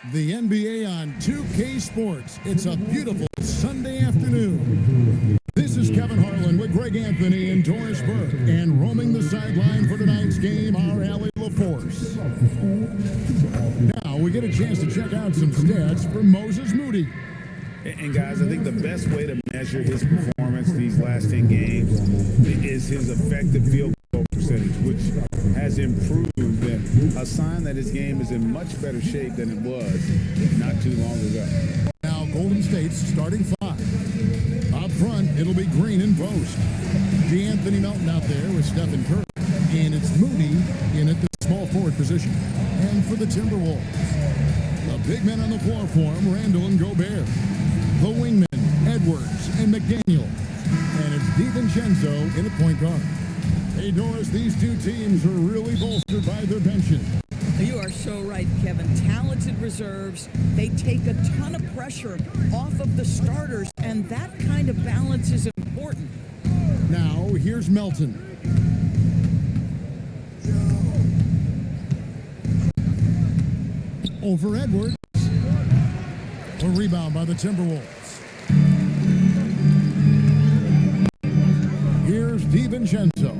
The NBA on 2K Sports. It's a beautiful Sunday afternoon. This is Kevin Harlan with Greg Anthony and Doris Burke. And roaming the sideline for tonight's game, our Allie LaForce. Now we get a chance to check out some stats from Moses Moody. And guys, I think the best way to measure his performance these last 10 games is his effective field goal percentage, which has improved, a sign that his game is in much better shape than it was not too long ago. Now Golden State's starting five. Up front, it'll be Green in post. DeAnthony Melton out there with Stephen Curry. And it's Moody in at the small forward position. And for the Timberwolves, the big men on the floor for him, Randall and Gobert. The wingmen, Edwards and McDaniel. And it's DiVincenzo in at point guard. Hey, Doris, these two teams are really bolstered by their benches. You are so right, Kevin. Talented reserves. They take a ton of pressure off of the starters, and that kind of balance is important. Now, here's Melton. Over Edwards. A rebound by the Timberwolves. Here's DiVincenzo.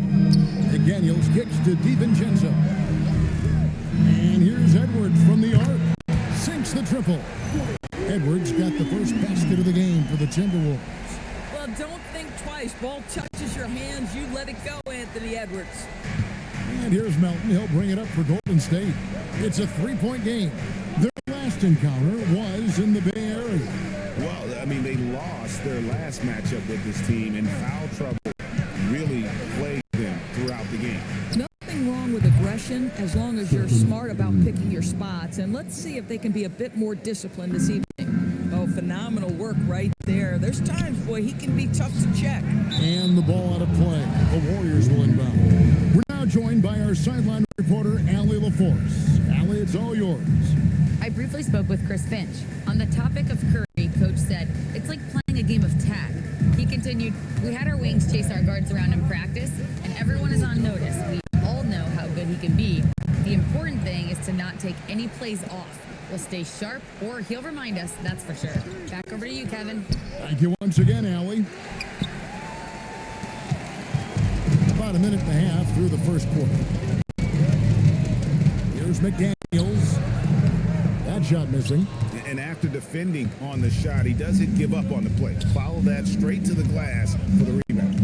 McDaniels kicks to DiVincenzo. And here's Edwards from the arc. Sinks the triple. Edwards got the first basket of the game for the Timberwolves. Well, don't think twice. Ball touches your hands, you let it go, Anthony Edwards. And here's Melton. He'll bring it up for Golden State. It's a three-point game. Their last encounter was in the Bay Area. Well, I mean, they lost their last matchup with this team, and foul trouble really plagued them throughout the game. Nothing wrong with aggression as long as you're smart about picking your spots. And let's see if they can be a bit more disciplined this evening. Oh, phenomenal work right there. There's times, boy, he can be tough to check. And the ball out of play. The Warriors will inbound. We're now joined by our sideline reporter, Allie LaForce. Allie, it's all yours. I briefly spoke with Chris Finch. On the topic of Curry, Coach said, it's like playing a game of tag. He continued, we had our wings chase our guards around in practice, and everyone is on notice. We all know how good he can be. The important thing is to not take any plays off. We'll stay sharp, or he'll remind us, that's for sure. Back over to you, Kevin. Thank you once again, Allie. About a minute and a half through the first quarter. Here's McDaniels. That shot missing. And after defending on the shot, he doesn't give up on the play. Follow that straight to the glass for the rebound.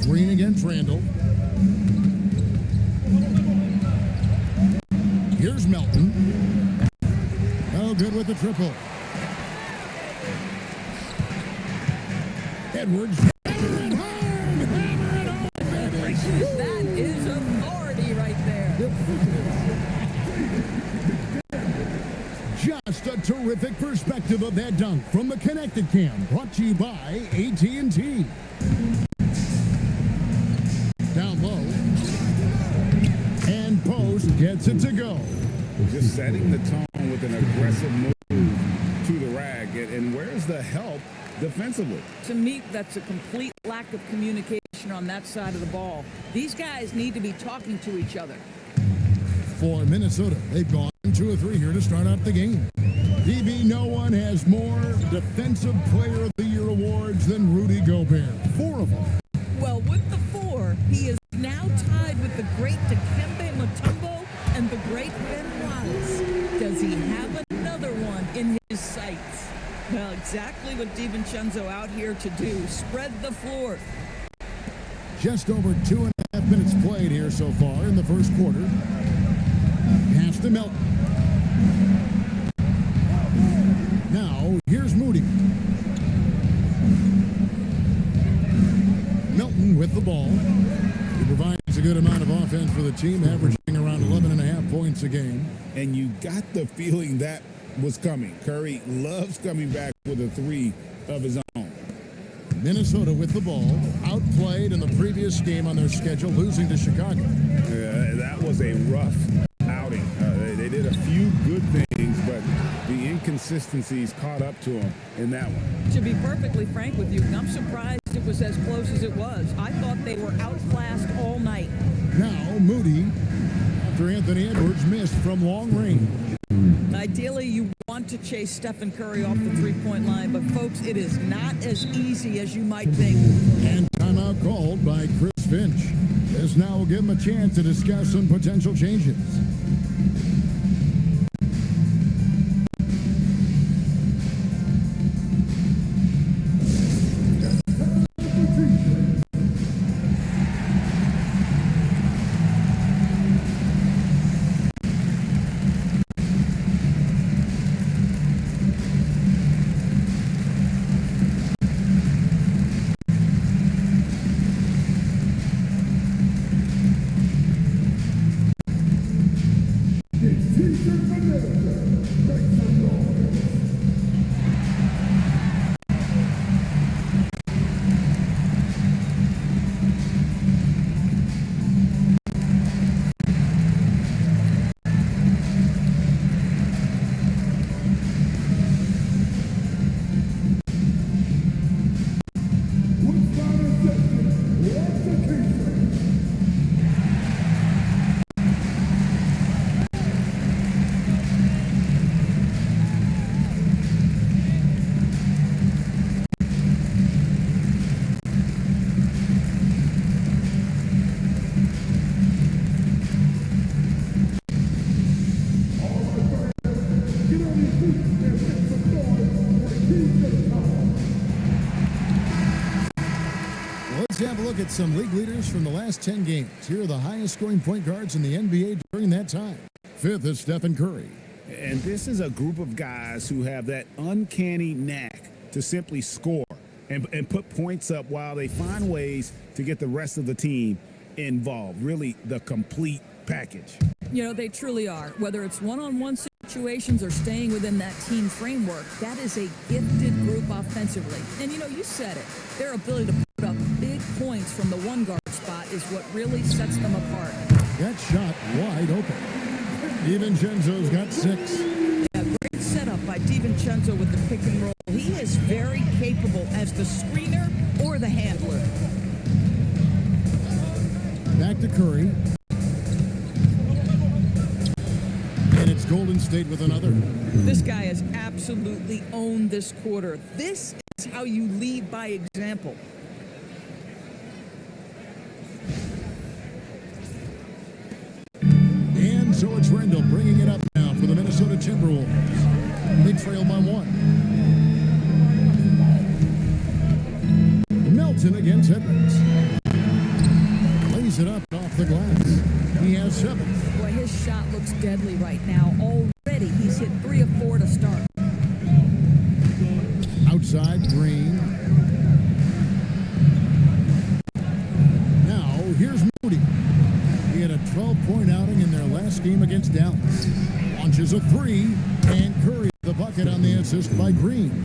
Green against Randall. Here's Melton. Oh, good with the triple. Edwards. Hammer it home! Hammer it home! That is authority right there. Just a terrific perspective of that dunk from the Connected Cam, brought to you by AT&T. Down low. And Post gets it to go. Just setting the tone with an aggressive move to the rag. And where's the help defensively? To me, that's a complete lack of communication on that side of the ball. These guys need to be talking to each other. For Minnesota, they've gone 2 or 3 here to start out the game. DB, no one has more Defensive Player of the Year awards than Rudy Gobert. 4 of them. Well, with the 4, he is now tied with the great Dikembe Mutombo and the great Ben Wallace. Does he have another one in his sights? Well, exactly what DiVincenzo out here to do. Spread the floor. Just over 2.5 minutes played here so far in the first quarter. Pass to Melton. Now, here's Moody. Melton with the ball. He provides a good amount of offense for the team, averaging around 11.5 points a game. And you got the feeling that was coming. Curry loves coming back with a 3 of his own. Minnesota with the ball, outplayed in the previous game on their schedule, losing to Chicago. That was a rough outing. They did a few good things, but the inconsistencies caught up to them in that one. To be perfectly frank with you, I'm surprised it was as close as it was. I thought they were outclassed all night. Now Moody, after Anthony Edwards missed from long range. Ideally, you want to chase Stephen Curry off the three-point line, but folks, it is not as easy as you might think. And timeout called by Chris Finch. This now will give him a chance to discuss some potential changes. Have a look at some league leaders from the last 10 games. Here are the highest scoring point guards in the NBA during that time. Fifth is Stephen Curry. And this is a group of guys who have that uncanny knack to simply score and put points up while they find ways to get the rest of the team involved. Really the complete package. You know, they truly are. Whether it's one-on-one situations or staying within that team framework, that is a gifted group offensively. And, you know, you said it. Their ability to put up big points from the one guard spot is what really sets them apart. That shot wide open. DiVincenzo's got 6. Yeah, great setup by DiVincenzo with the pick and roll. He is very capable as the screener or the handler. Back to Curry. And it's Golden State with another. This guy has absolutely owned this quarter. This is how you lead by example. And so it's Randall bringing it up now for the Minnesota Timberwolves. They trail by 1. Melton against Edwards. Lays it up and off the glass. He has 7. Boy, his shot looks deadly right now. Already he's hit 3 of 4 to start. Outside, Green. Now, here's Moody. He had a 12-point outing in their last game against Dallas. Launches a 3, and Curry the bucket on the assist by Green.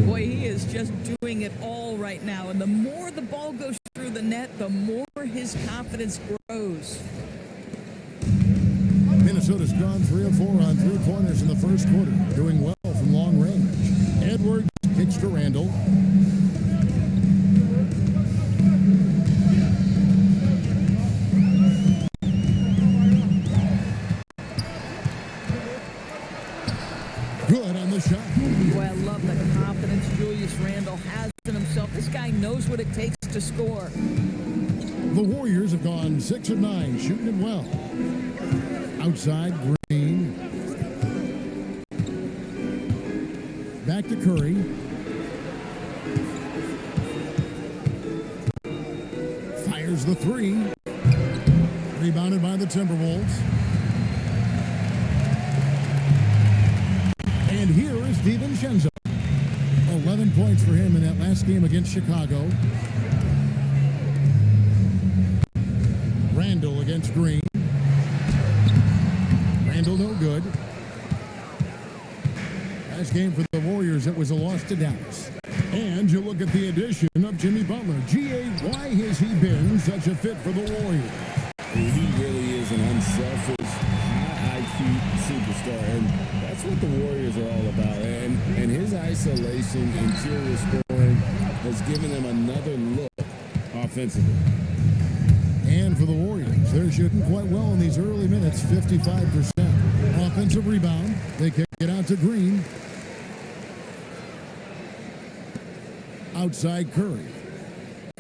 Boy, he is just doing it all right now. And the more the ball goes through the net, the more his confidence grows. Minnesota's gone 3 of 4 on 3-pointers in the first quarter, doing well from long range. Edwards kicks to Randall. Good on the shot. Boy, I love the confidence Julius Randle has in himself. This guy knows what it takes to score. The Warriors have gone 6 of 9, shooting it well. Outside, Green. Back to Curry. Fires the 3. Rebounded by the Timberwolves. And here is DiVincenzo. 11 points for him in that last game against Chicago. Randall against Green. Randall no good. Last game for the Warriors, it was a loss to Dallas. And you look at the addition of Jimmy Butler. G.A., why has he been such a fit for the Warriors? He really is an unselfish, high IQ superstar, and that's what the Warriors are all about. And his isolation, interior scoring has given them another look offensively. And for the Warriors, they're shooting quite well in these early minutes, 55%. Offensive rebound. They kick it out to Green. Outside Curry.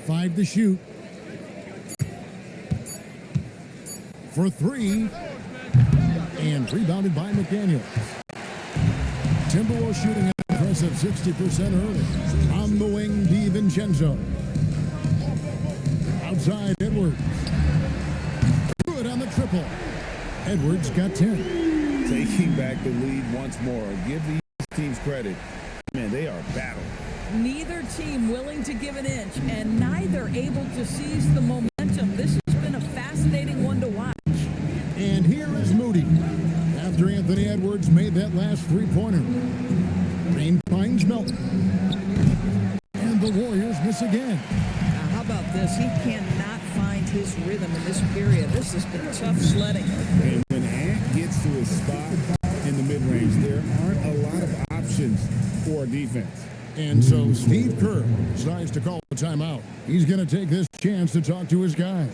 5 to shoot. For 3. And rebounded by McDaniels. Timberwolves shooting an impressive 60% early. On the wing, DiVincenzo. Outside Edwards. Good on the triple. Edwards got 10. Taking back the lead once more. Give these teams credit. Man, they are battled. Neither team willing to give an inch, and neither able to seize the momentum. This has been a fascinating one to watch. And here is Moody. After Anthony Edwards made that last three-pointer. Green finds Melton. And the Warriors miss again. Now, how about this? He cannot find his rhythm in this period. This has been tough sledding. And when Ant gets to his spot in the mid-range, there aren't a lot of options for defense. And so Steve Kerr decides to call a timeout. He's going to take this chance to talk to his guys.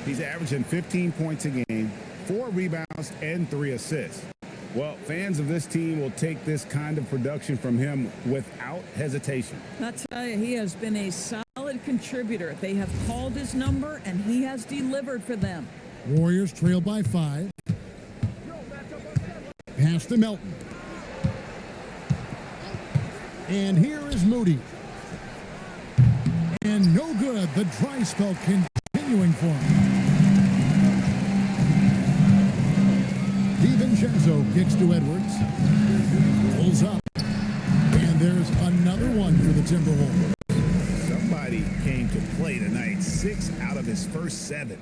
He's averaging 15 points a game, 4 rebounds, and 3 assists. Well, fans of this team will take this kind of production from him without hesitation. I'll tell you, he has been a solid contributor. They have called his number, and he has delivered for them. Warriors trail by 5. Pass to Melton. And here is Moody. And no good. The dry spell continuing for him. DiVincenzo kicks to Edwards. Pulls up. And there's another one for the Timberwolves. Somebody came to play tonight. 6 out of his first 7.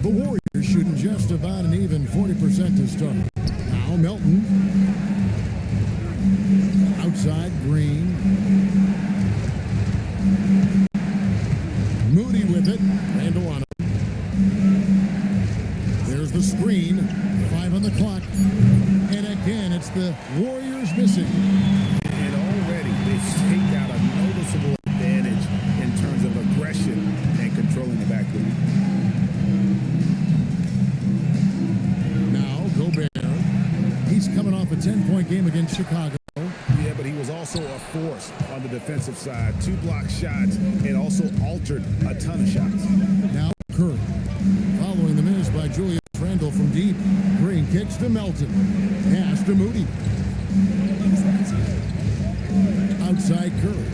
The Warriors shooting just about an even 40% to start. Now Melton. Outside Green. Moody with it. Randall on it. There's the screen. 5 on the clock. And again, it's the Warriors missing. And already they've staked out a noticeable advantage in terms of aggression and controlling the backcourt. He's coming off a 10-point game against Chicago. Yeah, but he was also a force on the defensive side. 2 block shots and also altered a ton of shots. Now Curry. Following the miss by Julius Randle from deep. Green kicks to Melton. Pass to Moody. Outside Curry.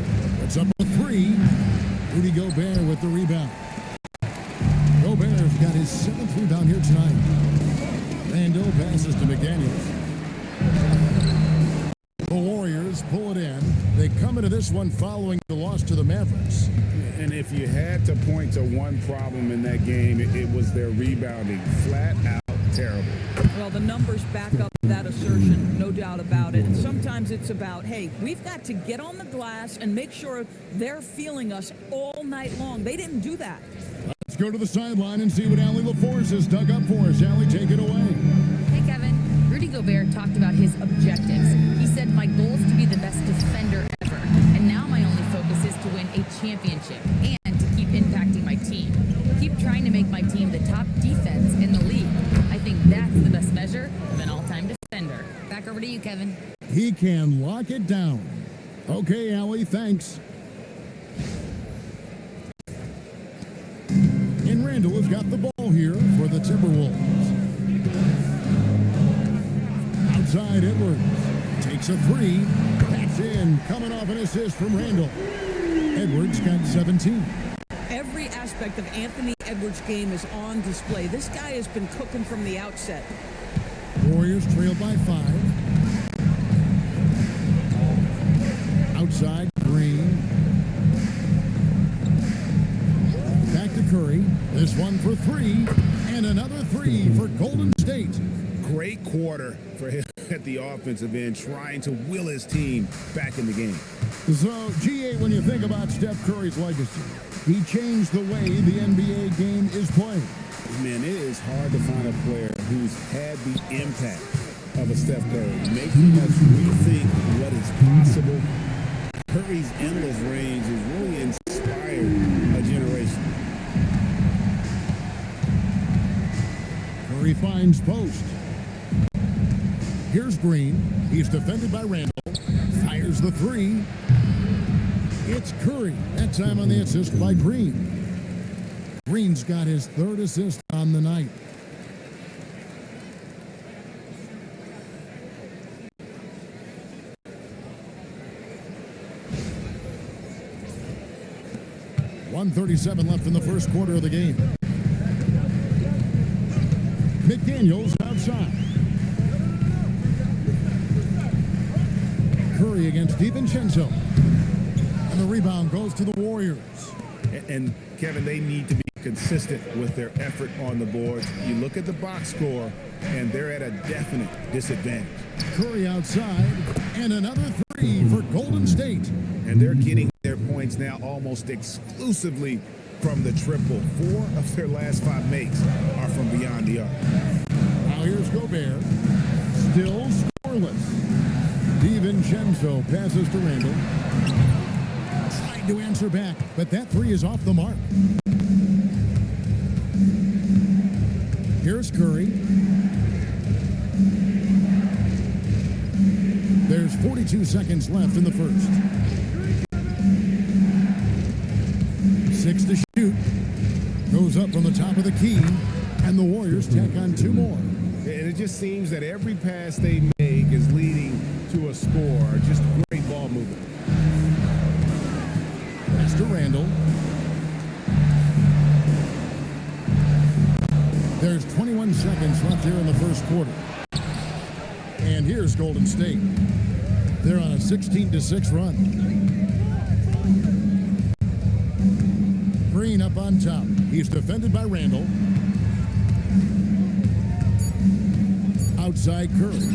Puts up a 3. Rudy Gobert with the rebound. Gobert's got his 7th rebound here tonight. Randle passes to McDaniels. The Warriors pull it in. They come into this one following the loss to the Mavericks. And if you had to point to one problem in that game, it was their rebounding. Flat out terrible. Well, the numbers back up that assertion, no doubt about it. And sometimes it's about, hey, we've got to get on the glass and make sure they're feeling us all night long. They didn't do that. Let's go to the sideline and see what Allie LaForce has dug up for us. Allie, take it away. Hey, Kevin. Rudy Gobert talked about his objectives. He said, my goal is to be the best defender ever. And now my only focus is to win a championship and to keep impacting my team. Keep trying to make my team the top defense in the league. I think that's the best measure of an all-time defender. Back over to you, Kevin. He can lock it down. Okay, Allie, thanks. And Randall has got the ball here for the Timberwolves. Outside Edwards takes a three. That's in. Coming off an assist from Randall. Edwards got 17. Every aspect of Anthony Edwards' game is on display. This guy has been cooking from the outset. Warriors trail by 5. Outside Green. Back to Curry. This one for 3. And another 3 for Golden State. Great quarter for him at the offensive end, trying to will his team back in the game. So, GA, when you think about Steph Curry's legacy, he changed the way the NBA game is played. Man, it is hard to find a player who's had the impact of a Steph Curry, making us rethink what is possible. Curry's endless range has really inspired a generation. Curry finds post. Here's Green. He's defended by Randall. Fires the 3. It's Curry. That time on the assist by Green. Green's got his 3rd assist on the night. .137 left in the first quarter of the game. McDaniels outside. Curry against DiVincenzo. And the rebound goes to the Warriors. And Kevin, they need to be consistent with their effort on the boards. You look at the box score, and they're at a definite disadvantage. Curry outside, and another 3 for Golden State. And they're getting their points now almost exclusively from the triple. 4 of their last 5 makes are from beyond the arc. Now here's Gobert. Still scoreless. DiVincenzo passes to Randall. Trying to answer back, but that 3 is off the mark. Here's Curry. There's 42 seconds left in the first. 6 to shoot. Goes up from the top of the key, and the Warriors tack on 2 more. And it just seems that every pass they make is leading to a score. Just great ball movement. Pass to Randall. There's 21 seconds left here in the first quarter. And here's Golden State. They're on a 16-6 run. Green up on top. He's defended by Randall. Outside Curry.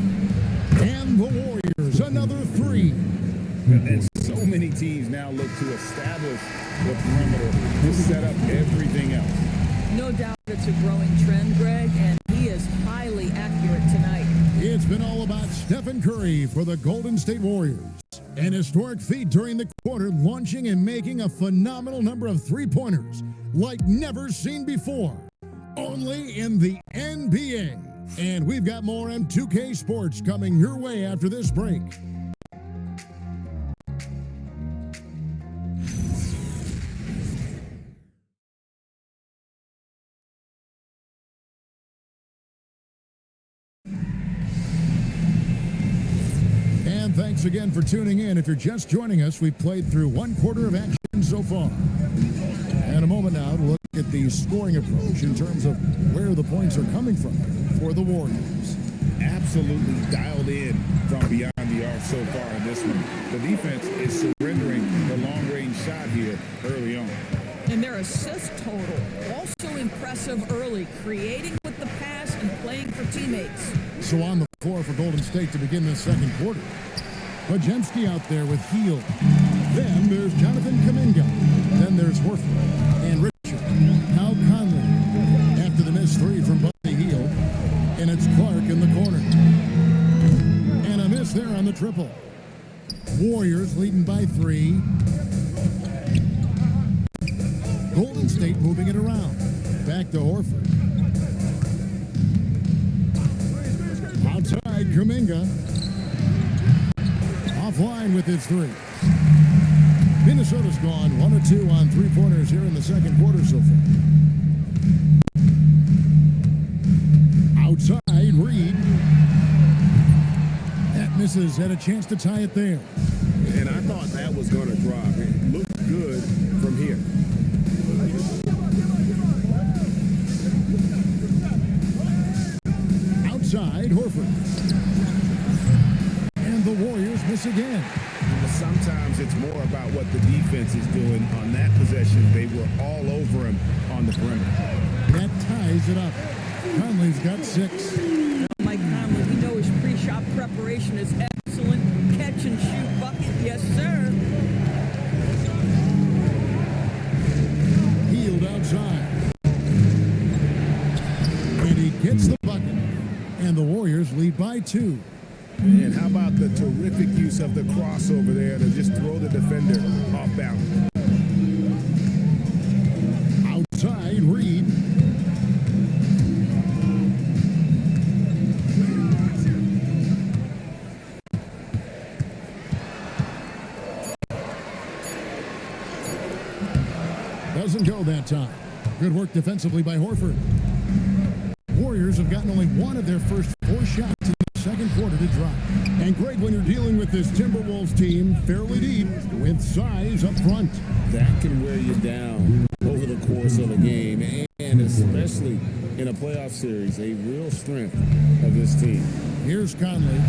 And the Warriors, another 3. And so many teams now look to establish the perimeter to set up everything else. No doubt it's a growing trend, Greg, and he is highly accurate tonight. It's been all about Stephen Curry for the Golden State Warriors. An historic feat during the quarter, launching and making a phenomenal number of 3-pointers like never seen before. Only in the NBA. And we've got more M2K Sports coming your way after this break. And thanks again for tuning in. If you're just joining us, we've played through 1 quarter of action so far. And a moment now to look at the scoring approach in terms of where the points are coming from for the Warriors. Absolutely dialed in from beyond the arc so far in this one. The defense is surrendering the long-range shot here early on. And their assist total, also impressive early, creating with the pass and play playing for teammates. So on the floor for Golden State to begin this second quarter. Bajemski out there with Heel. Then there's Jonathan Kuminga. Then there's Horford and Richard. Now Conley after the missed three from Buddy Hield. And it's Clark in the corner. And a miss there on the triple. Warriors leading by 3. Golden State moving it around. Back to Horford. Outside, Kuminga. Offline with his 3. Minnesota's gone 1 of 2 on 3-pointers here in the second quarter so far. Outside, Reed. That misses. Had a chance to tie it there. And I thought that was going to drop. It looked good from here. Outside, Horford. And the Warriors miss again. Sometimes it's more about what the defense is doing. On that possession, they were all over him on the perimeter. That ties it up. Conley's got 6. Mike Conley, we know his pre-shot preparation is excellent. Catch and shoot bucket, yes sir. Hield outside. And he gets the bucket. And the Warriors lead by 2. And how about the terrific use of the crossover there to just throw the defender off balance. Outside, Reed. Doesn't go that time. Good work defensively by Horford. Warriors have gotten only 1 of their first 4 shots in the second quarter to drop. And great when you're dealing with this Timberwolves team fairly deep with size up front. That can wear you down over the course of a game, and especially in a playoff series, a real strength of this team. Here's Conley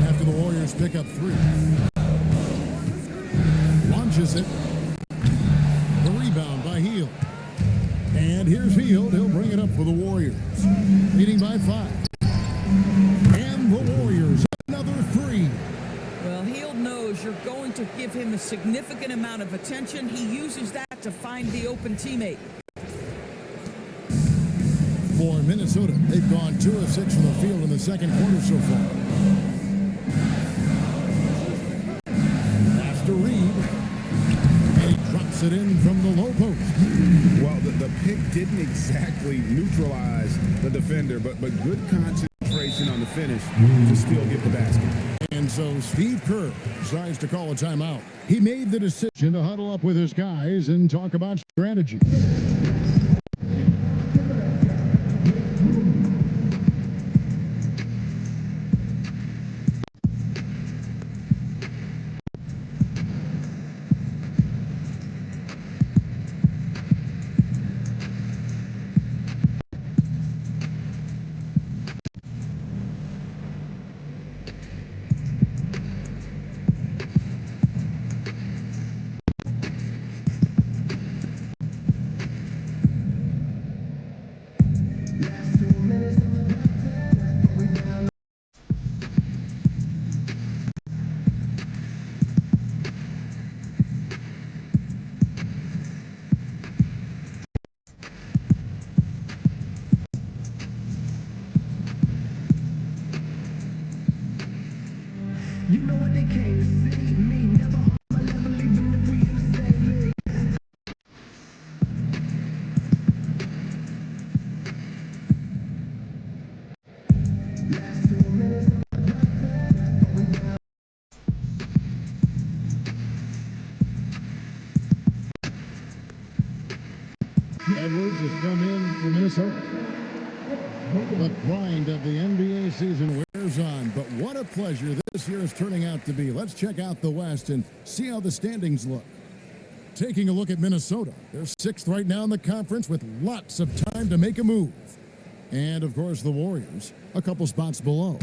after the Warriors pick up 3. Launches it. The rebound by Hield. And here's Hield. He'll bring it up for the Warriors. Leading by 5. And the Warriors, another 3. Well, Hield knows you're going to give him a significant amount of attention. He uses that to find the open teammate. For Minnesota, they've gone 2 of 6 from the field in the second quarter so far. Pass to Reed. And he drops it in from the low post. Well, the pick didn't exactly neutralize the defender, but good concentration on the finish to still get the basket. And so Steve Kerr decides to call a timeout. He made the decision to huddle up with his guys and talk about strategy. You know what they came to see me, never on my level, even if we in the same league. Edwards has come in for Minnesota. The grind of the NBA season wears on, but what a pleasure this year is turning out to be. Let's check out the West and see how the standings look. Taking a look at Minnesota, they're 6th right now in the conference with lots of time to make a move. And, of course, the Warriors, a couple spots below.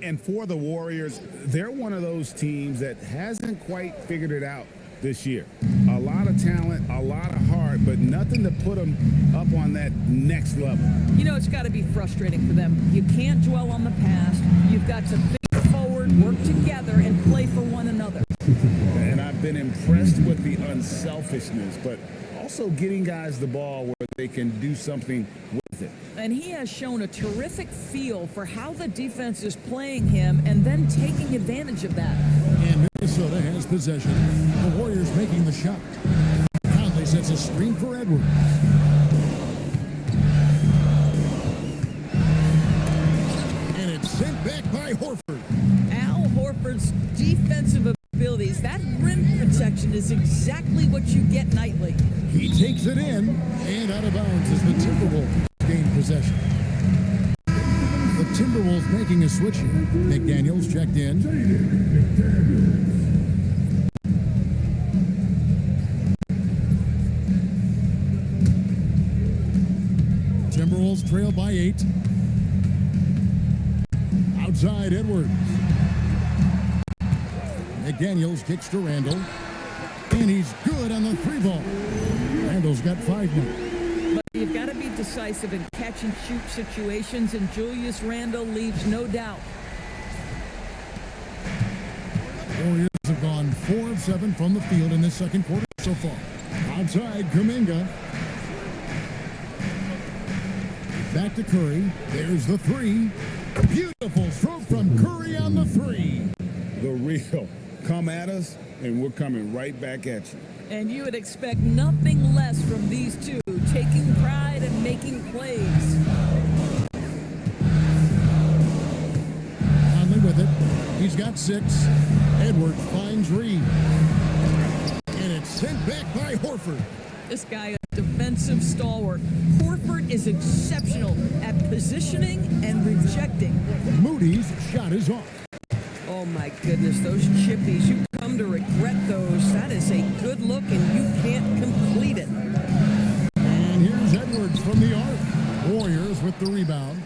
And for the Warriors, they're one of those teams that hasn't quite figured it out this year. A lot of talent, a lot of heart, but nothing to put them up on that next level. You know, it's got to be frustrating for them. You can't dwell on the past. You've got to think forward, work together, and play for one another. And I've been impressed with the unselfishness, but also getting guys the ball where they can do something with it. And he has shown a terrific feel for how the defense is playing him and then taking advantage of that. And Minnesota has possession. The Warriors making the shot. Conley sets a screen for Edwards. And it's sent back by Horford. Al Horford's defensive abilities, that rim protection is exactly what you get nightly. He takes it in and out of bounds as the Timberwolves gain possession. The Timberwolves making a switch here. McDaniels checked in. Timberwolves trail by 8. Outside Edwards. McDaniels kicks to Randall. And he's good on the 3 ball. Randall's got 5 now. But you've got to be decisive in catch and shoot situations, and Julius Randle leaves no doubt. Warriors have gone 4 of 7 from the field in this second quarter so far. Outside Kuminga. Back to Curry. There's the 3. Beautiful stroke from Curry on the 3. The real. Come at us, and we're coming right back at you. And you would expect nothing less from these two, taking pride and making plays. Conley with it. He's got 6. Edwards finds Reed. And it's sent back by Horford. This guy is a defensive stalwart. Horford is exceptional at positioning and rejecting. Moody's shot is off. Oh my goodness, those chippies, you come to regret those. That is a good look and you can't complete it. And here's Edwards from the arc. Warriors with the rebound.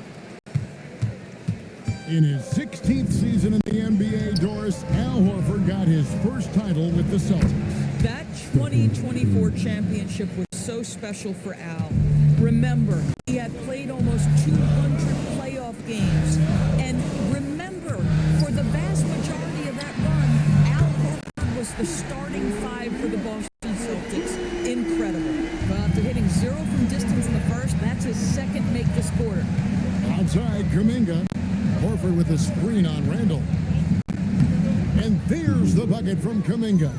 In his 16th season in the NBA, Doris, Al Horford got his first title with the Celtics. That 2024 championship was so special for Al. Remember, he had played almost 200 playoff games. And remember, for the vast majority of that run, Al Horford was the starting 5 for the Boston Celtics. Incredible. But after hitting 0 from distance in the first, that's his second make this quarter. Outside Kuminga. Horford with a screen on Randall. And there's the bucket from Kuminga.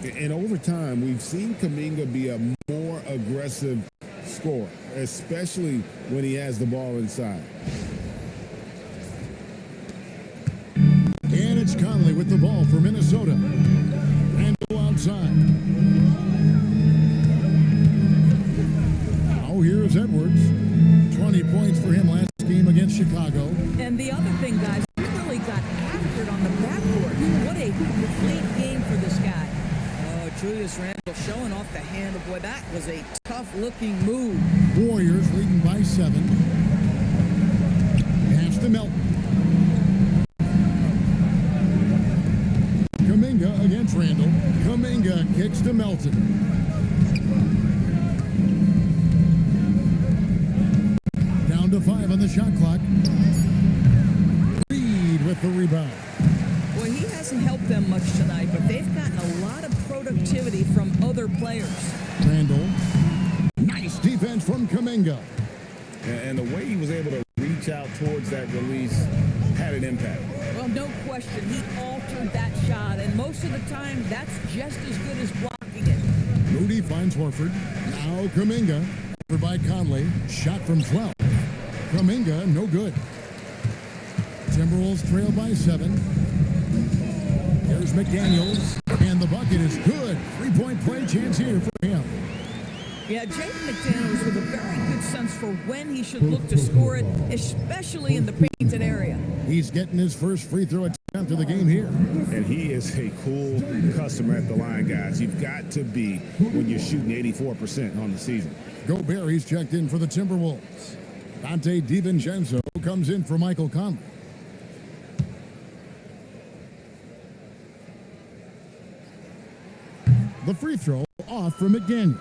And over time, we've seen Kuminga be a more aggressive scorer, especially when he has the ball inside. And it's Conley with the ball for Minnesota. Randall outside. Now here's Edwards. 20 points for him last game against Chicago. And the other thing, guys, he really got after it on the backboard. What a complete game for this guy. Oh, Julius Randle showing off the handle. Boy, that was a tough-looking move. Warriors leading by 7. Pass to Melton. Kuminga against Randall. Kuminga kicks to Melton. Down to 5 on the shot clock. Reed with the rebound. Boy, he hasn't helped them much tonight, but they've gotten a lot of productivity from other players. Randall. Nice defense from Kuminga. And the way he was able to reach out towards that release had an impact. Well, no question, he altered that shot, and most of the time, that's just as good as blocking it. Moody finds Horford. Now Kuminga. Over by Conley. Shot from 12. Kuminga, no good. Timberwolves trail by 7. Here's McDaniels. And the bucket is good. 3-point play chance here for him. Yeah, Jaden McDaniels with a very good sense for when he should look to score it, especially in the painted area. He's getting his first free throw attempt of the game here. And he is a cool customer at the line, guys. You've got to be when you're shooting 84% on the season. Gobert, he's checked in for the Timberwolves. Dante DiVincenzo comes in for Michael Conley. The free throw off from McDaniels.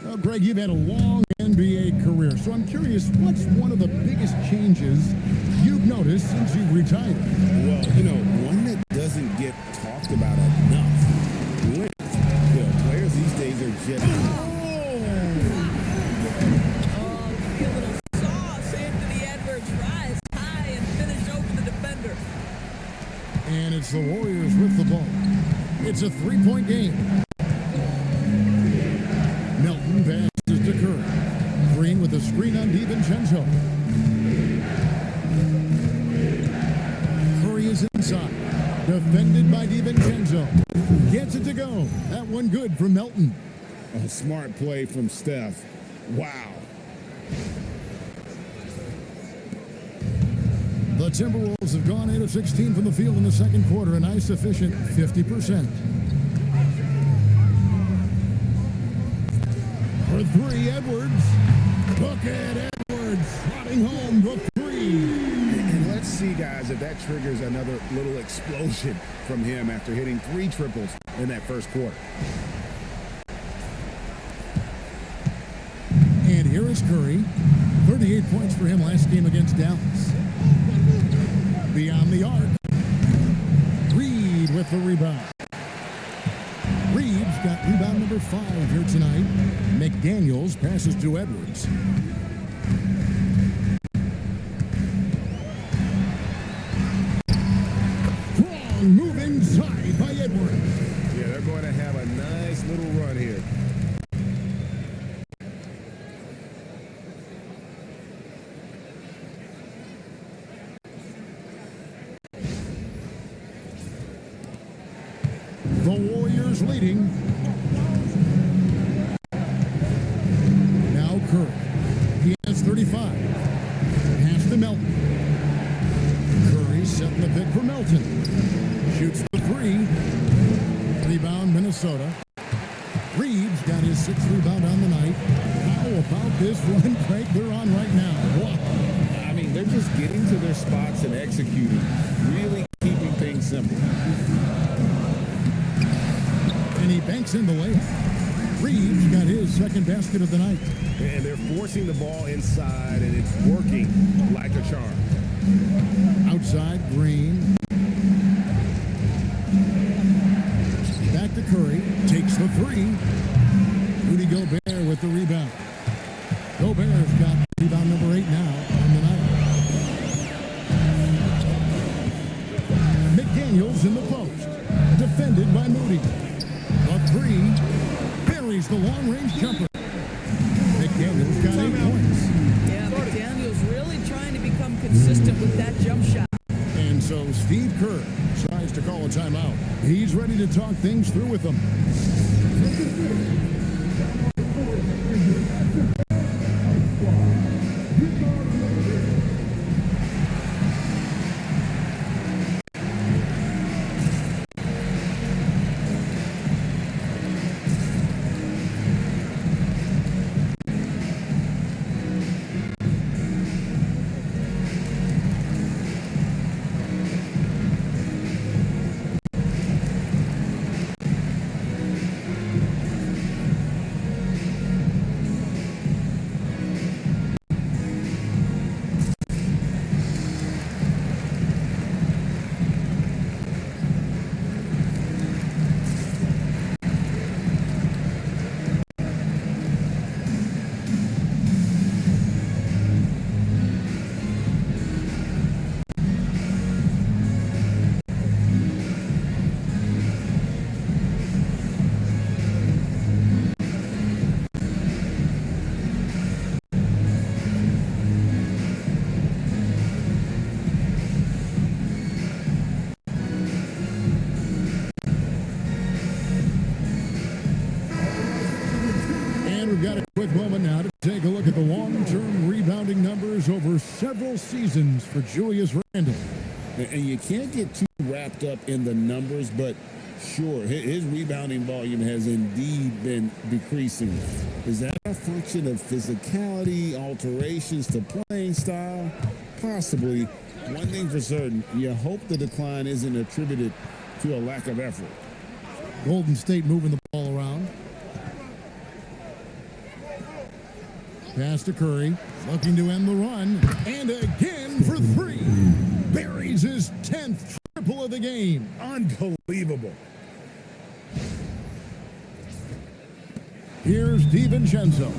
Well, Greg, you've had a long NBA career, so I'm curious, what's one of the biggest changes you've noticed since you've retired? Well, one that doesn't get talked about enough. Players these days are just... A little sauce. Anthony Edwards rise high and finish over the defender. And it's the Warriors with the ball. It's a three-point game. Melton passes to Curry. Green with a screen on DiVincenzo. Curry is inside. Defended by DiVincenzo. Gets it to go. That one good from Melton. A smart play from Steph. Wow. The Timberwolves have gone 8 of 16 from the field in the second quarter, a nice efficient 50%. For three, Edwards. Look at Edwards slotting home the three. And let's see, guys, if that triggers another little explosion from him after hitting 3 triples in that first quarter. And here is Curry. 38 points for him last game against Dallas. Beyond the arc. Reed with the rebound. Reed's got rebound number 5 here tonight. McDaniels passes to Edwards. Strong move inside by Edwards. Yeah, they're going to have a nice little run here. The Warriors leading. Now Curry. He has 35. Pass to Melton. Curry setting the pick for Melton. Shoots the 3. Rebound Minnesota. Reed's got his 6th rebound on the night. How about this run, Craig, they're on right now? Wow. I mean, they're just getting to their spots and executing. Really keeping things simple. And he banks in the layup. Reeves got his 2nd basket of the night. And they're forcing the ball inside, and it's working like a charm. Outside, Green. Back to Curry. Takes the 3. Rudy Gobert with the rebound. Gobert's got rebound number 8 now on the night. McDaniels in the post. Defended by Moody. A 3 buries the long-range jumper. McDaniels got 8 points. Yeah, McDaniels really trying to become consistent with that jump shot. And so Steve Kerr decides to call a timeout. He's ready to talk things through with them. We've got a quick moment now to take a look at the long-term rebounding numbers over several seasons for Julius Randle. And you can't get too wrapped up in the numbers, but sure, his rebounding volume has indeed been decreasing. Is that a function of physicality, alterations to playing style? Possibly. One thing for certain, you hope the decline isn't attributed to a lack of effort. Golden State moving the ball around. Pass to Curry, looking to end the run, and again for three. Buries his 10th triple of the game. Unbelievable. Here's DiVincenzo.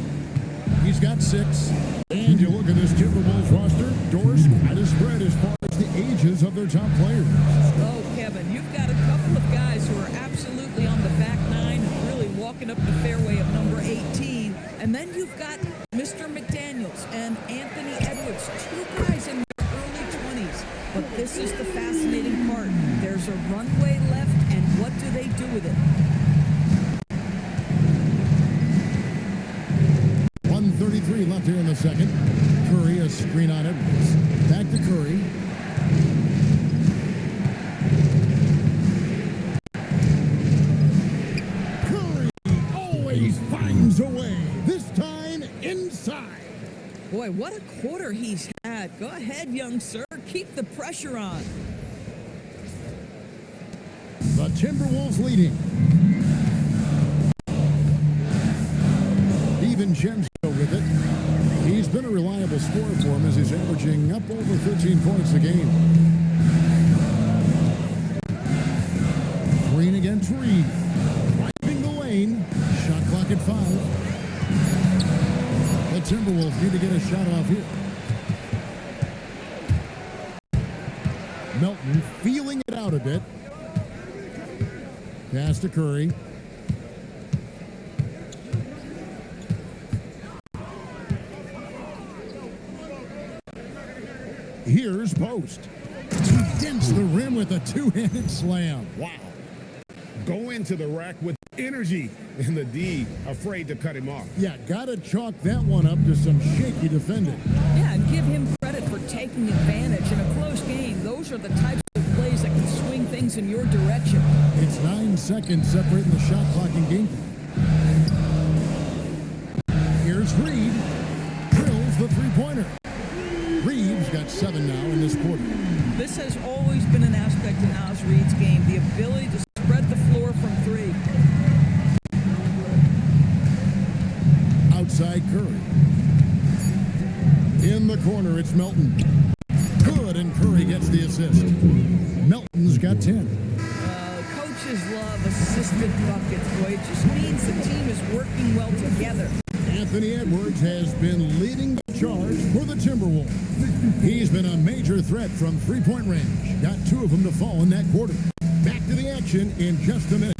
He's got 6. And you look at this Timberwolves roster, doors quite a spread as far as the ages of their top players. Oh, Kevin, you've got a couple of guys who are absolutely on the back nine, really walking up the fairway of number 18. And then you've got Mr. McDaniels and Anthony Edwards, 2 guys in their early 20s. But this is the fascinating part. There's a runway left, and what do they do with it? 1:33 left here in the second. Curry, a screen on Edwards. Back to Curry. Curry always finds a way. This time inside. Boy, what a quarter he's had. Go ahead, young sir. Keep the pressure on. The Timberwolves leading. DiVincenzo with it. He's been a reliable scorer for him as he's averaging up over 13 points a game. Green against Reed. Driving the lane. Shot clock at 5. The Timberwolves need to get a shot off here. Melton feeling it out a bit. Pass to Curry. Here's Post. He dents the rim with a 2-handed slam. Wow. Go into the rack with energy, and the D afraid to cut him off. Yeah, gotta chalk that one up to some shaky defending. Yeah, and give him credit for taking advantage in a close game. Those are the types of plays that can swing things in your direction. It's 9 seconds separating the shot clock and game. Here's Reed. Drills the three-pointer. Reed's got 7 now in this quarter. This has always been an aspect in Oz Reed's game, the ability to spread the floor from 3. Outside Curry. In the corner, it's Melton. Good, and Curry gets the assist. Melton's got 10. Coaches love assisted buckets, boy. It just means the team is working well together. Anthony Edwards has been leading the charge for the Timberwolves. He's been a major threat from three-point range. Got 2 of them to fall in that quarter. Back to the action in just a minute.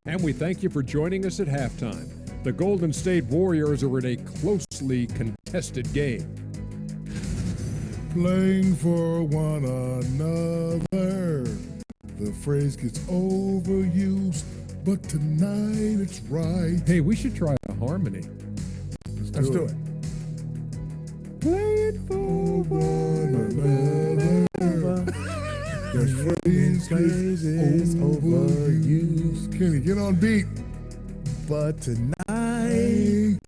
And we thank you for joining us at halftime. The Golden State Warriors are in a closely contested game. Playing for one another. The phrase gets overused, but tonight it's right. Hey, we should try a harmony. Let's do it. Playing for one another. The phrase gets overused. Kenny, get on beat. But tonight,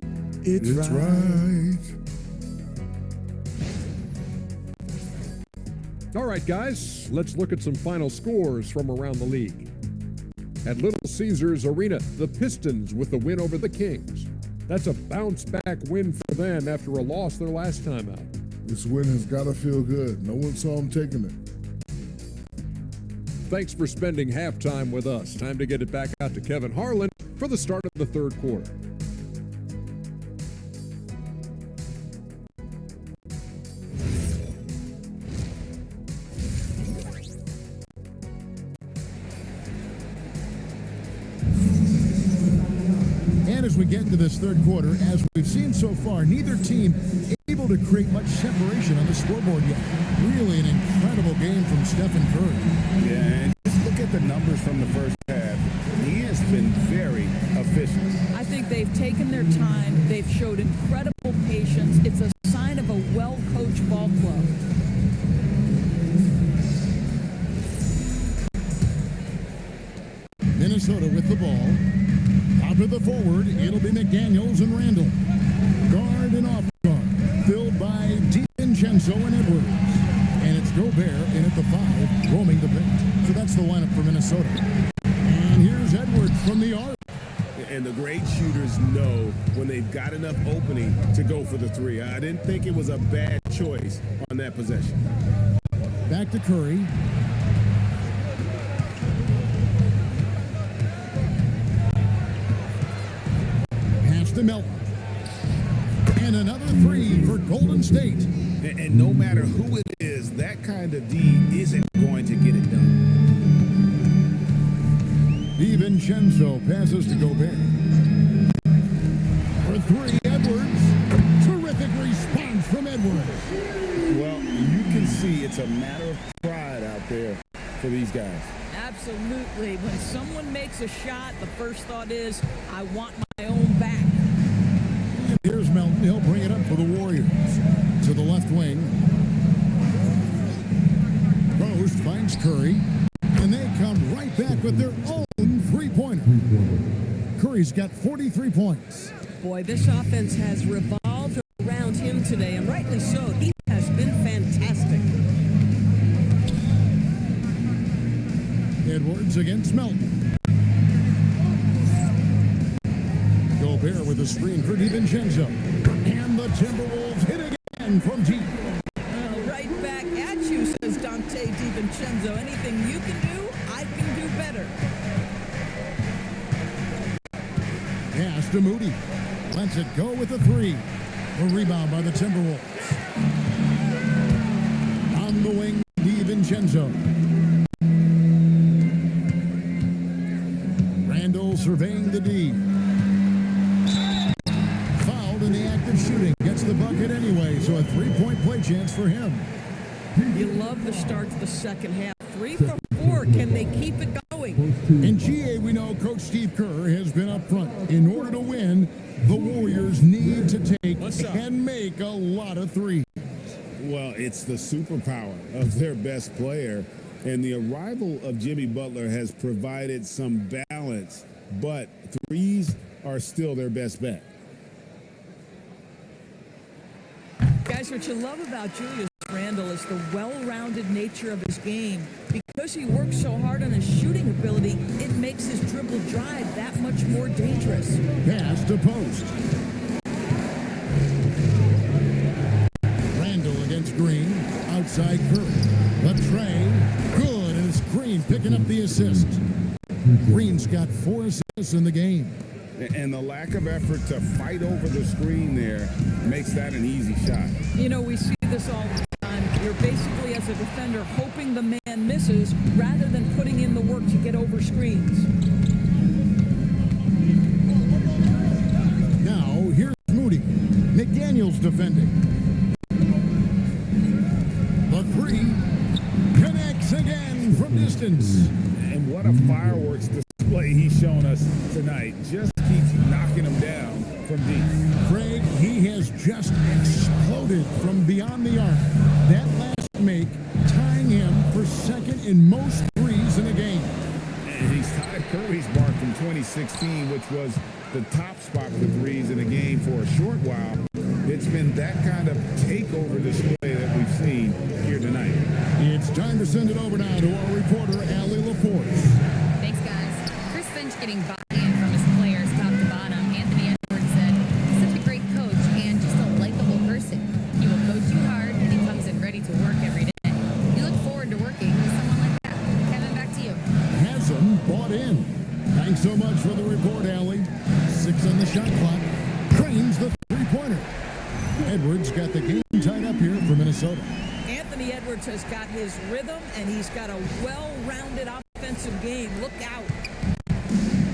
it's right. All right, guys, let's look at some final scores from around the league. At Little Caesars Arena, the Pistons with the win over the Kings. That's a bounce-back win for them after a loss their last time out. This win has got to feel good. No one saw him taking it. Thanks for spending halftime with us. Time to get it back out to Kevin Harlan for the start of the third quarter. And as we get into this third quarter, as we've seen so far, neither team able to create much separation on the scoreboard yet. Really an incredible game from Stephen Curry. Yeah, and just look at the numbers from the first half. He has been very efficient. I think they've taken their time. They've showed incredible patience. It's a sign of a well-coached ball club. Minnesota with the ball. Up at the forward, it'll be McDaniels and Randall. Guard and off guard, filled by DiVincenzo and Edwards. And it's Gobert in at the 5, roaming the paint. So that's the lineup for Minnesota. And here's Edwards from the arc. And the great shooters know when they've got enough opening to go for the 3. I didn't think it was a bad choice on that possession. Back to Curry. Pass to Melton. And another 3 for Golden State. And no matter who it is, that kind of D isn't going to get it done. DiVincenzo passes to Gobert. For 3, Edwards. Terrific response from Edwards. Well, you can see it's a matter of pride out there for these guys. Absolutely. When someone makes a shot, the first thought is, I want my own back. And here's Melton. He'll bring it up for the Warriors. To the left wing. Post finds Curry. And they come right back with their own three-pointer. Curry's got 43 points. Boy, this offense has revolved around him today, and rightly so. He has been fantastic. Edwards against Melton. Gobert with a screen for DiVincenzo. And the Timberwolves hit again from deep. Right back at you, says Dante DiVincenzo. Anything you can do, I can do better. Pass to Moody. Lets it go with the 3. A rebound by the Timberwolves. On the wing, DiVincenzo. Randall surveying the D. Fouled in the act of shooting. Gets the bucket anyway, so a 3-point play chance for him. You love the start to the second half. 3 for 4. Can they keep it going? In GA, we know Coach Steve Kerr has been up front. In order to win, the Warriors need to take and make a lot of threes. Well, it's the superpower of their best player. And the arrival of Jimmy Butler has provided some balance, but threes are still their best bet. Guys, what you love about Julius Randle is the well-rounded nature of his game. Because he works so hard on his shooting ability, it makes his dribble drive that much more dangerous. Pass to post. Randall against Green. Outside Curry. The tray. Good. And it's Green picking up the assist. Green's got 4 assists in the game. And the lack of effort to fight over the screen there makes that an easy shot. You know, we see this all the time. You're basically, as a defender, hoping the man misses rather than putting in the work to get over screens. Now, here's Moody. McDaniels defending. The 3 connects again from distance. And what a fireworks display he's shown us tonight. Just keeps knocking them down from deep. Craig, he has just exploded from beyond the arc. That last make tying him for second in most threes in a game. And he's tied Curry's mark from 2016, which was the top spot for threes in a game for a short while. It's been that kind of takeover display that we've seen here tonight. It's time to send it over now to our reporter, Allie LaForce. Thanks, guys. Chris Finch getting buy-in from his players top to bottom. Anthony Edwards said, he's such a great coach and just a likable person. He will coach you hard and he comes in ready to work every day. We look forward to working with someone like that. Kevin, back to you. Hasn't bought in. Thanks so much for the report, Allie. 6 on the shot clock. Cranes the three-pointer. Edwards got the game tied up here for Minnesota. Anthony Edwards has got his rhythm, and he's got a well-rounded offensive game. Look out.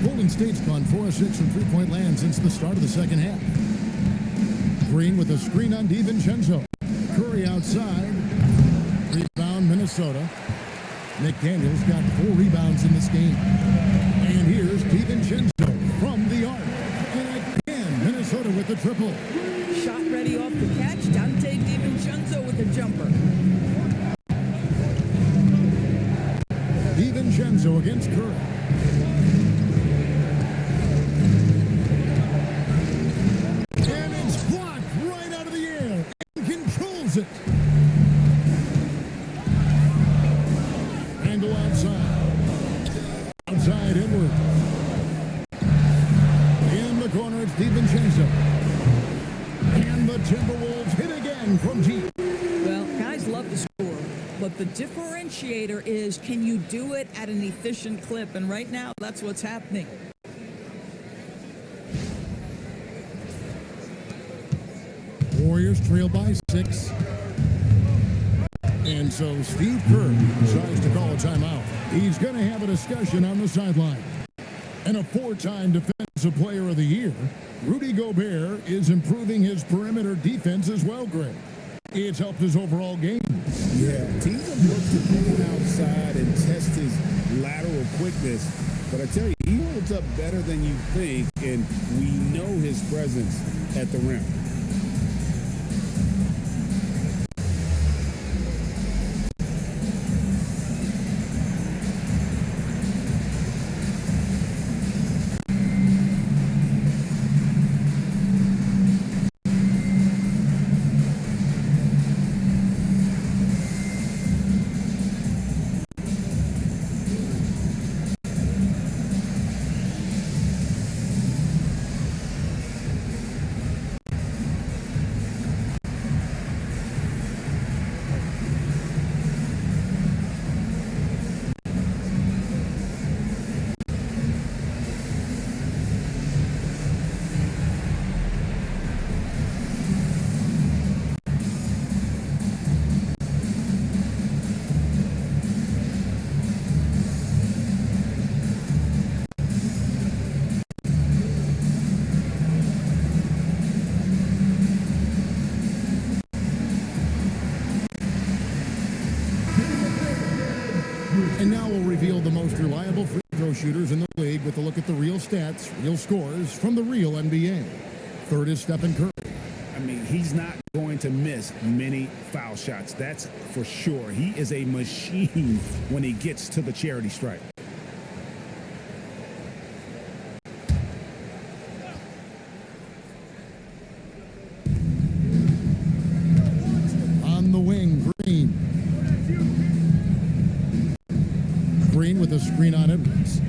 Golden State's gone 4 of 6 from three-point land since the start of the second half. Green with a screen on DiVincenzo. Curry outside. Rebound Minnesota. McDaniels got 4 rebounds in this game. And here's DiVincenzo from the arc. And again, Minnesota with the triple. Shot ready off the catch. Dante DiVincenzo with the jumper. DiVincenzo against Curry. outside inward. In the corner, it's DiVincenzo. And the Timberwolves hit again from deep. Well, guys love to score, but the differentiator is, can you do it at an efficient clip? And right now, that's what's happening. Warriors trail by 6. And so Steve Kerr decides to call a timeout. He's going to have a discussion on the sideline. And a 4-time Defensive Player of the Year, Rudy Gobert is improving his perimeter defense as well, Greg. It's helped his overall game. Yeah, teams have looked to pull him outside and test his lateral quickness. But I tell you, he holds up better than you think, and we know his presence at the rim. And now we'll reveal the most reliable free throw shooters in the league with a look at the real stats, real scores from the real NBA. Third is Stephen Curry. I mean, he's not going to miss many foul shots. That's for sure. He is a machine when he gets to the charity stripe. On the wing, Green. Green with a screen on Edwards.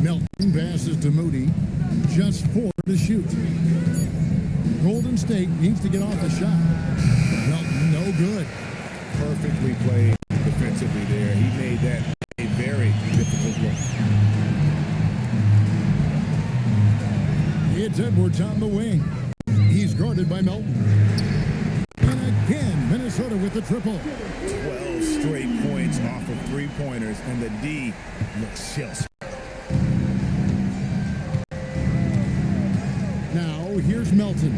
Melton passes to Moody. Just 4 to shoot. Golden State needs to get off the shot. Melton, no good. Perfectly played defensively there. He made that a very difficult look. It's Edwards on the wing. He's guarded by Melton. And again, Minnesota with the triple. 12 straight points off of three-pointers, and the D looks just. Now, here's Melton.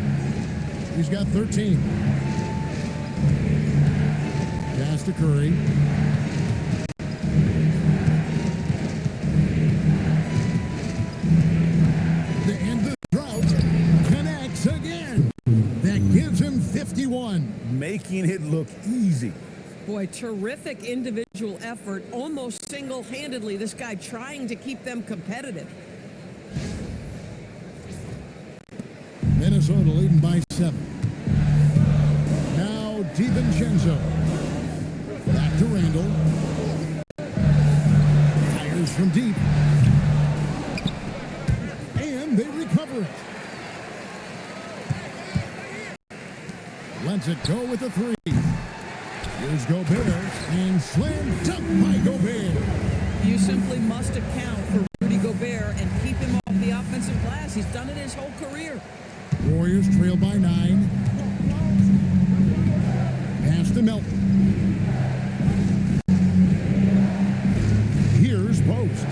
He's got 13. Pass to Curry. And the drought connects again. That gives him 51. Making it look easy. Boy, terrific individual effort, almost single-handedly. This guy trying to keep them competitive. Minnesota leading by 7. Now DiVincenzo. Back to Randall. Fires from deep. And they recover it. Lets it go with the 3. Here's Gobert, and slam dunk by Gobert. You simply must account for Rudy Gobert and keep him off the offensive glass. He's done it his whole career. Warriors trail by 9. Pass to Melton. Here's Post.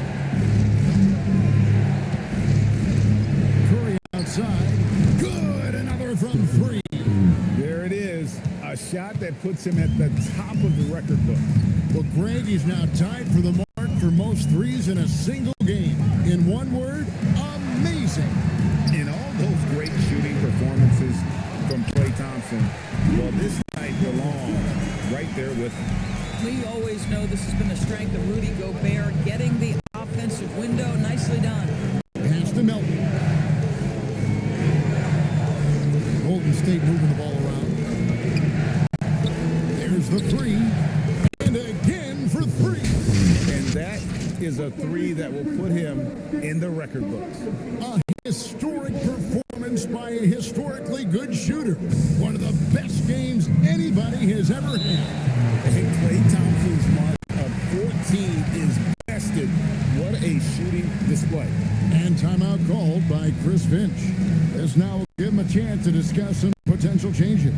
Curry outside. Good, another from 3. There it is. A shot that puts him at the top of the record book. Well, Greg is now tied for the mark for most threes in a single game. In one word, amazing. In all those great shooting performances from Klay Thompson, well, this night belongs right there with him. We always know this has been a strength of Rudy Gobert, getting the offensive window. Nicely done. Pass to Melton. Golden State moving the ball around. There's the 3. And again for 3. is a three that will put him in the record books. A historic performance by a historically good shooter. One of the best games anybody has ever had. And Klay Thompson's mark of 14 is bested. What a shooting display. And timeout called by Chris Finch. This now will give him a chance to discuss some potential changes.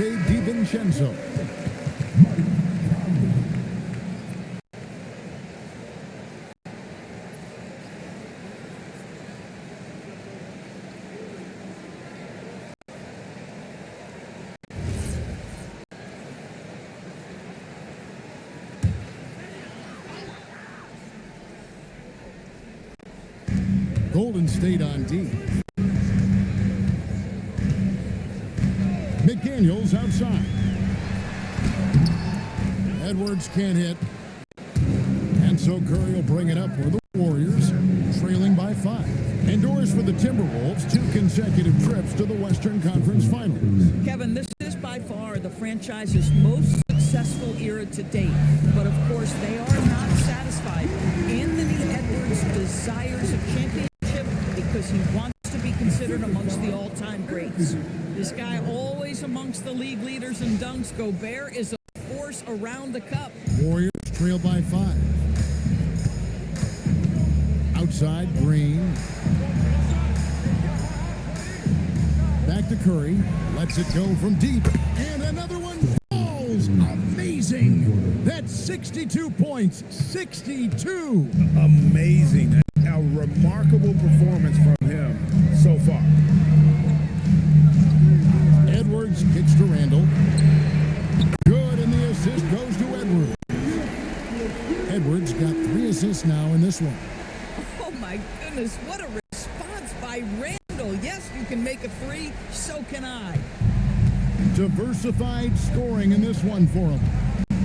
DiVincenzo. Golden State on D. McDaniels outside. Edwards can't hit. And so Curry will bring it up for the Warriors, trailing by 5. Endorse for the Timberwolves 2 consecutive trips to the Western Conference Finals. Kevin, this is by far the franchise's most successful era to date. But of course, they are not satisfied. Anthony Edwards desires a championship because he wants to be considered amongst the all-time greats. This guy always amongst the league leaders in dunks. Gobert is a force around the cup. Warriors trail by 5. Outside, Green. Back to Curry. Lets it go from deep. And another one falls. Amazing. That's 62 points. 62. Amazing. A remarkable performance from him so far. Edwards kicks to Randall. Good, and the assist goes to Edwards. Edwards got 3 assists now in this one. Oh my goodness, what a response by Randall. Yes, you can make a 3, so can I. Diversified scoring in this one for him.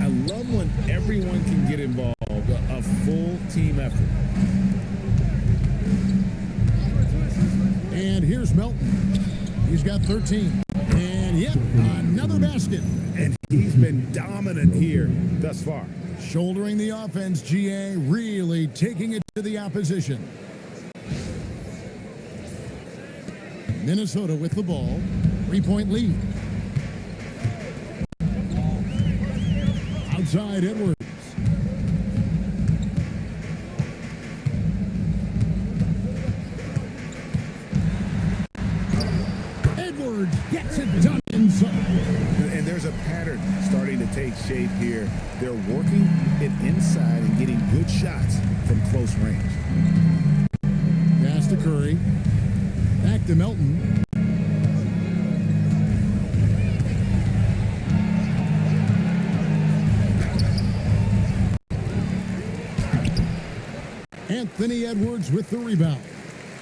I love when everyone can get involved, a full team effort. And here's Melton. He's got 13. And yep, another basket. And he's been dominant here thus far. Shouldering the offense, GA really taking it to the opposition. Minnesota with the ball. 3-point lead. Outside, Edwards. Edwards gets it done inside. And there's a pattern starting to take shape here. They're working it inside and getting good shots from close range. Pass to Curry. Back to Melton. Anthony Edwards with the rebound.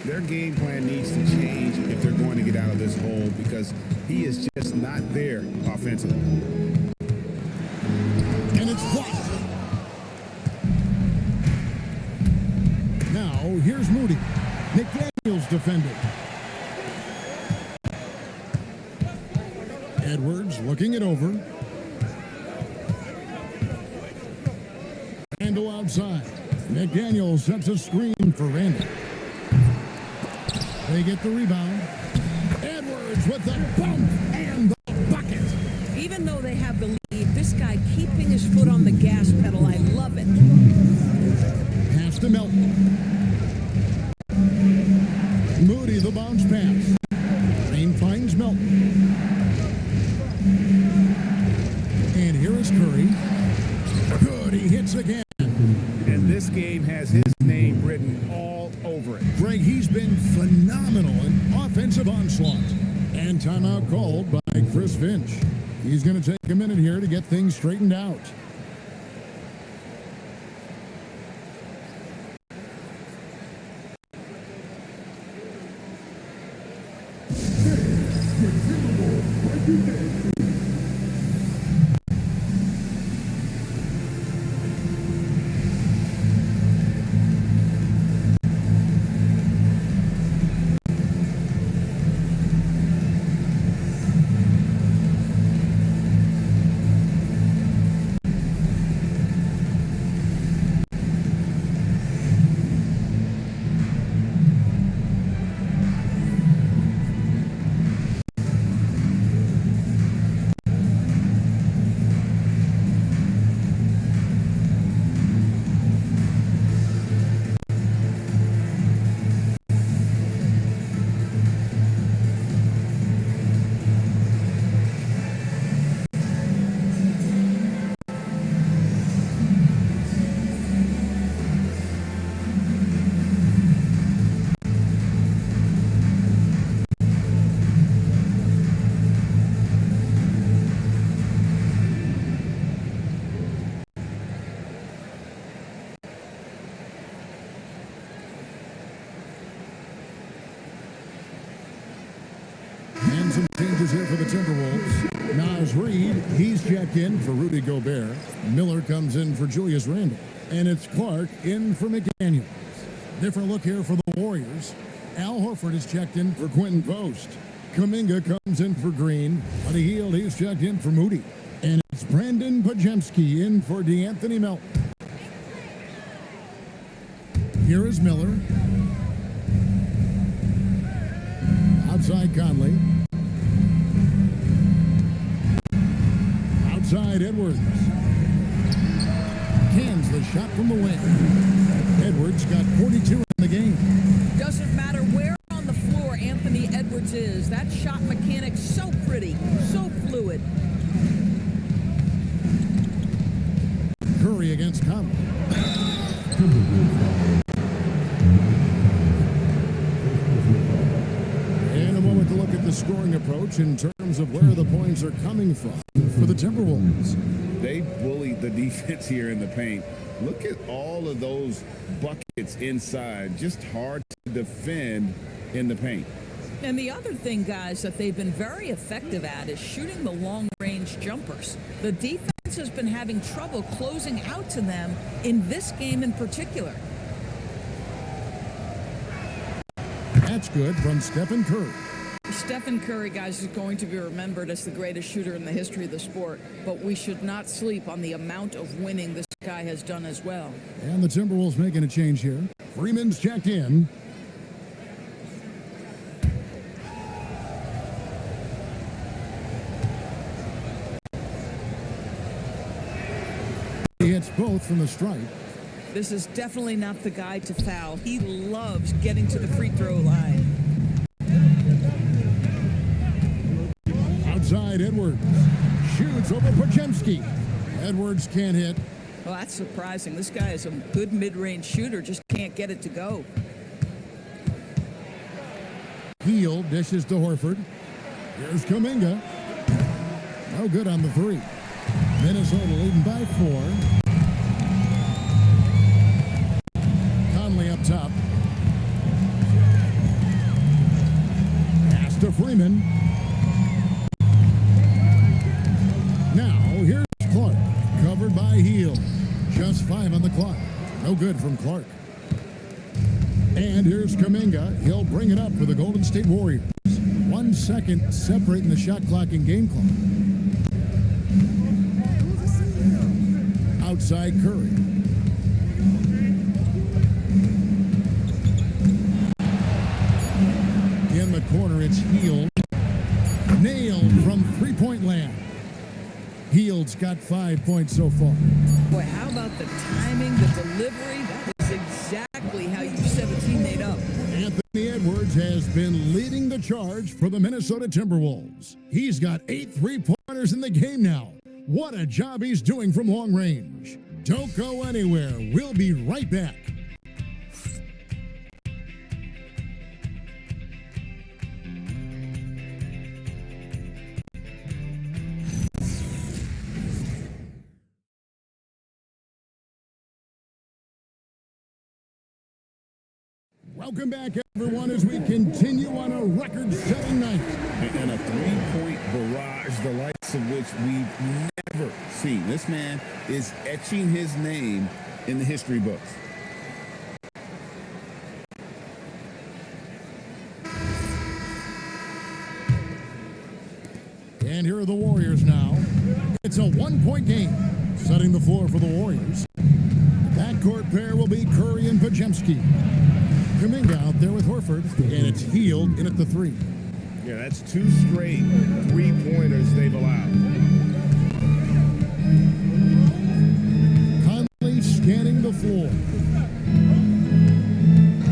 Their game plan needs to change if they're going to get out of this hole because he is just not there offensively. And it's blocked. Now, here's Moody. McDaniels defending. Edwards looking it over. Randall outside. McDaniel sets a screen for Randall. They get the rebound. Edwards with the bump and the bucket. Even though they have the lead, this guy keeping his foot on the gas pedal, I love it. Pass to Melton. Moody, the bounce pass. Green finds Melton. And here is Curry. Good, he hits again. And this game has his name written all over it. Greg, he's been phenomenal in offensive onslaught. And timeout called by Chris Finch. He's going to take a minute here to get things straightened out. And some changes here for the Timberwolves. Nas Reed, he's checked in for Rudy Gobert. Miller comes in for Julius Randle. And it's Clark in for McDaniel. Different look here for the Warriors. Al Horford is checked in for Quentin Post. Kuminga comes in for Green. Buddy Hield, he's checked in for Moody. And it's Brandon Pajemski in for DeAnthony Melton. Here is Miller. Outside Conley. Outside Edwards. Cans the shot from the wing. Edwards got 42 in the game. Doesn't matter where on the floor Anthony Edwards is. That shot mechanic so pretty, so fluid. Curry against Conley. In a moment to look at the scoring approach in terms of where the points are coming from for the Timberwolves. They bullied the defense here in the paint. Look at all of those buckets inside. Just hard to defend in the paint. And the other thing, guys, that they've been very effective at is shooting the long-range jumpers. The defense has been having trouble closing out to them in this game in particular. That's good from Stephen Curry. Stephen Curry, guys, is going to be remembered as the greatest shooter in the history of the sport, but we should not sleep on the amount of winning this guy has done as well. And the Timberwolves making a change here. Freeman's checked in. He hits both from the stripe. This is definitely not the guy to foul. He loves getting to the free throw line. Outside Edwards. Shoots over Pajemski. Edwards can't hit. Well, that's surprising. This guy is a good mid-range shooter, just can't get it to go. Hield dishes to Horford. Here's Kuminga. No good on the three. Minnesota leading by 4. Conley up top. Pass to Freeman. Now, here's Clark. Covered by Hield. Just 5 on the clock. No good from Clark. And here's Kuminga. He'll bring it up for the Golden State Warriors. 1 second separating the shot clock and game clock. Outside Curry. it's Heald. Nailed from three-point land. Heald's got 5 points so far. Boy, how about the timing, the delivery? That is exactly how you set a teammate up. Anthony Edwards has been leading the charge for the Minnesota Timberwolves. He's got 8 three-pointers in the game now. What a job he's doing from long range. Don't go anywhere. We'll be right back. Welcome back, everyone, as we continue on a record-setting night. And a three-point barrage, the likes of which we've never seen. This man is etching his name in the history books. And here are the Warriors now. It's a one-point game, setting the floor for the Warriors. Backcourt pair will be Curry and Podziemski. Kuminga out there with Horford, and it's Heald in at the 3. Yeah, that's 2 straight three-pointers they've allowed. Conley scanning the floor.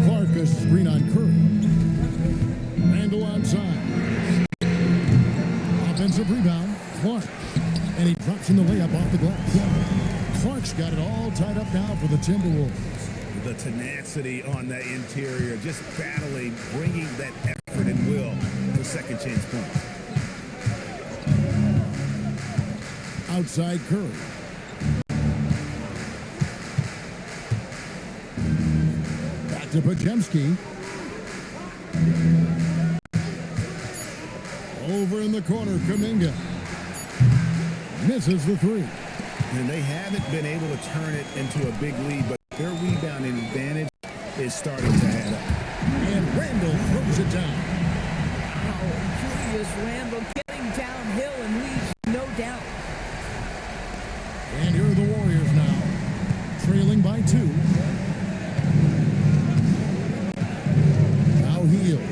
Clark a screen on Curry. Randall outside. Offensive rebound, Clark. And he drops in the layup off the glass. Clark's got it all tied up now for the Timberwolves. The tenacity on that interior, just battling, bringing that effort and will for second chance points. Outside Curry. Back to Podziemski. Over in the corner, Kuminga. Misses the 3. And they haven't been able to turn it into a big lead, but their rebounding advantage is starting to add up. And Randall throws it down. Oh, Julius Randle getting downhill and leaves no doubt. And here are the Warriors now, trailing by 2. Now Heald.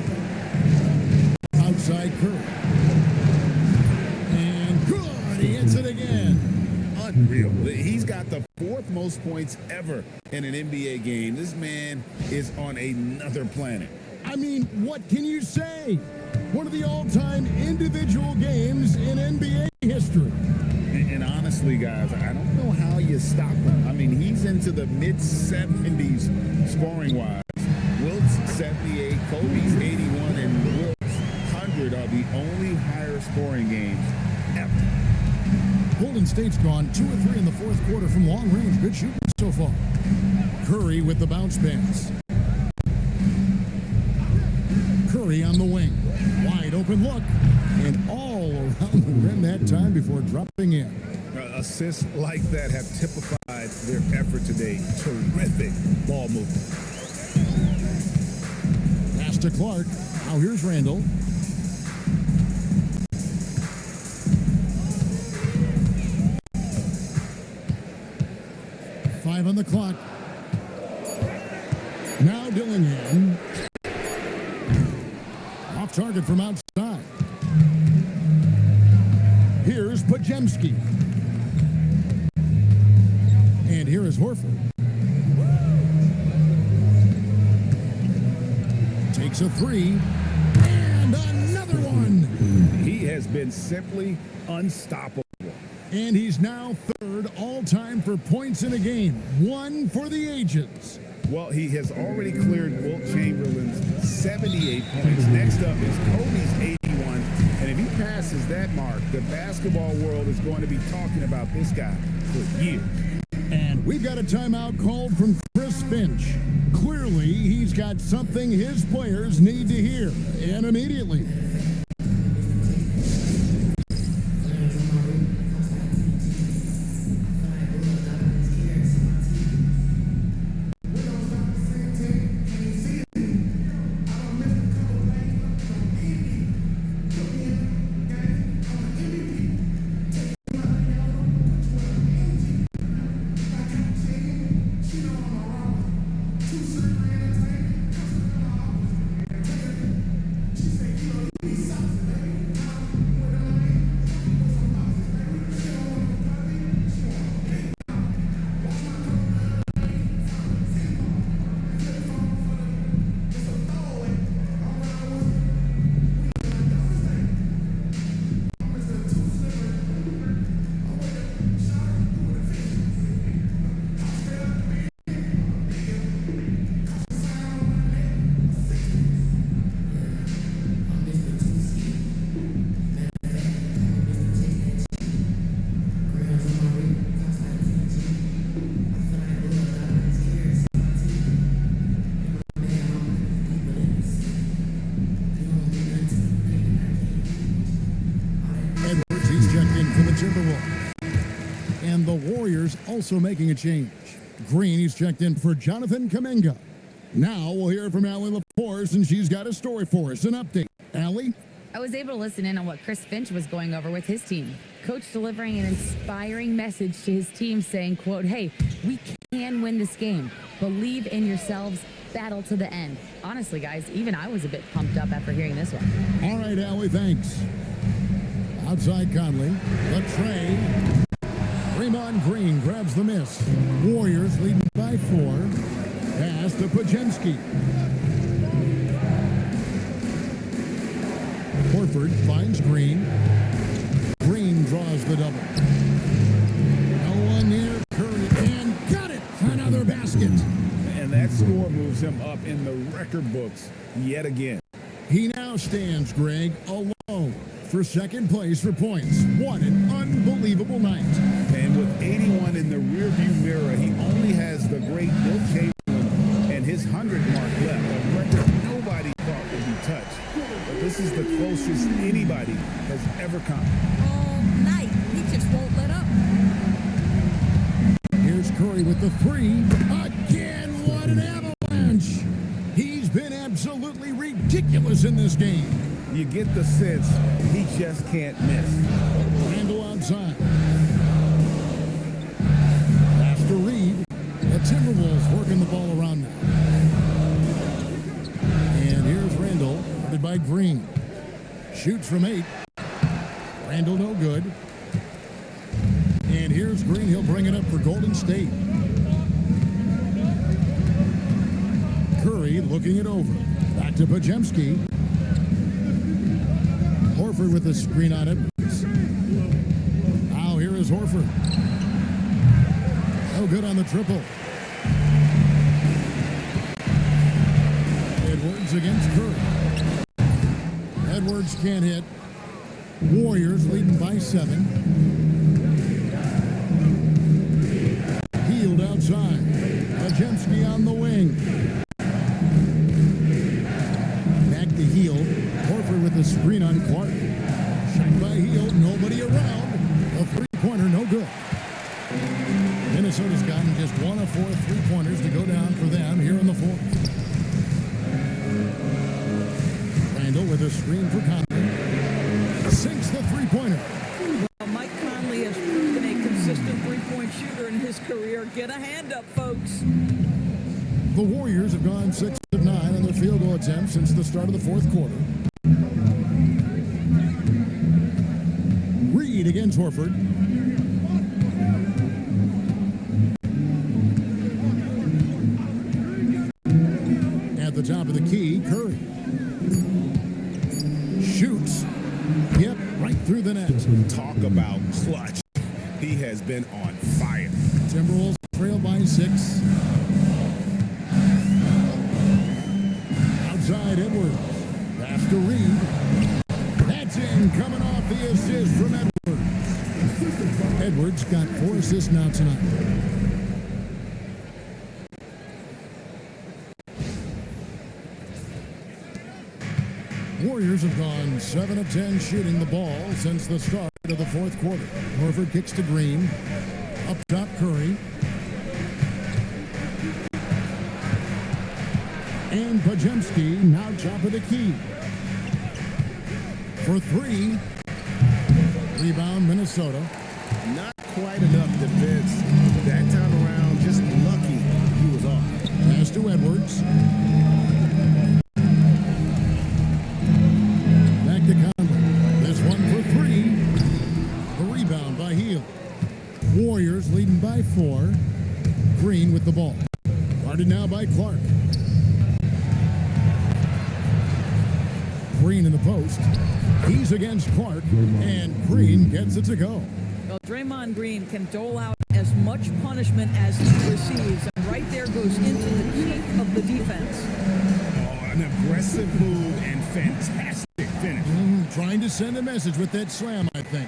Outside Curry. And good, he hits it again. Unreal. He's got the 4th most points ever in an NBA game. This man is on another planet. I mean, what can you say? One of the all-time individual games in NBA history. And honestly, guys, I don't know how you stop him. I mean, he's into the mid-70s scoring-wise. Wilt's 78, Kobe's 81, and Wilt's 100 are the only higher scoring games ever. Golden State's gone 2 or 3 in the 4th quarter from long range. Good shooting so far. Curry with the bounce pass. Curry on the wing. Wide open look. And all around the rim that time before dropping in. Assists like that have typified their effort today. Terrific ball movement. Pass to Clark. Now here's Randall. Five on the clock. Now Dillingham. Off target from outside. Here's Podziemski. And here is Horford. Takes a 3. And another one. He has been simply unstoppable. And he's now 3rd all-time for points in a game. 1 for the ages. Well, he has already cleared Wilt Chamberlain's 78 points. Next up is Kobe's 81. And if he passes that mark, the basketball world is going to be talking about this guy for years. And we've got a timeout called from Chris Finch. Clearly, he's got something his players need to hear, and immediately. And the Warriors also making a change. Green, he's checked in for Jonathan Kuminga. Now we'll hear from Allie LaForce, and she's got a story for us, an update. Allie? I was able to listen in on what Chris Finch was going over with his team. Coach delivering an inspiring message to his team saying, quote, hey, we can win this game. Believe in yourselves. Battle to the end. Honestly, guys, even I was a bit pumped up after hearing this one. All right, Allie, thanks. Outside Conley. The tray. Draymond Green grabs the miss. Warriors leading by 4. Pass to Pajemski. Horford finds Green. Green draws the double. No one near Curry. And got it! Another basket. And that score moves him up in the record books yet again. He now stands, Greg, alone for second place for points. What an unbelievable night. And with 81 in the rearview mirror, he only has the great Bill Chamberlain and his 100 mark left, a record nobody thought would be touched. But this is the closest anybody has ever come. All night. He just won't let up. Here's Curry with the 3. Again, what an avalanche. He's been absolutely ridiculous in this game. You get the sense he just can't miss. Randall outside. Pass to Reed. The Timberwolves working the ball around now. And here's Randall, guarded by Green. Shoots from 8. Randall no good. And here's Green. He'll bring it up for Golden State. Curry looking it over. Back to Pajemski. Horford with the screen on it. Now here is Horford. No good on the triple. Edwards against Curry. Edwards can't hit. Warriors leading by 7. Healed outside. Pajemski on the wing. Back to Heal. Horford with the screen on Clark. Shot by Heal. Nobody around. A three-pointer, no good. Minnesota's gotten just 1 of 4 three-pointers to go down for them here in the 4th. Randall with a screen for Conley. Sinks the three-pointer. Well, Mike Conley has proven a consistent three-point shooter in his career. Get a hand up, folks. The Warriors have gone 6 of 9 on their field goal attempts since the start of the 4th quarter. Reed against Horford. At the top of the key, Curry. Shoots. Yep, right through the net. Talk about clutch. He has been on fire. Timberwolves trail by 6. Outside Edwards. Pass to Reed. That's in, coming off the assist from Edwards. Edwards got 4 assists now tonight. Warriors have gone 7 of 10 shooting the ball since the start of the 4th quarter. Horford kicks to Green. Up top, Curry. And Pajemski now top of the key. For 3. Rebound, Minnesota. Not quite enough defense. That time around, just lucky he was off. Pass to Edwards. Back to Conley. This one for 3. The rebound by Heal. Warriors leading by 4. Green with the ball. Guarded now by Clark. Green in the post. He's against Clark, and Green gets it to go. Well, Draymond Green can dole out as much punishment as he receives, and right there goes into the teeth of the defense. Oh, an aggressive move and fantastic finish. Trying to send a message with that slam, I think.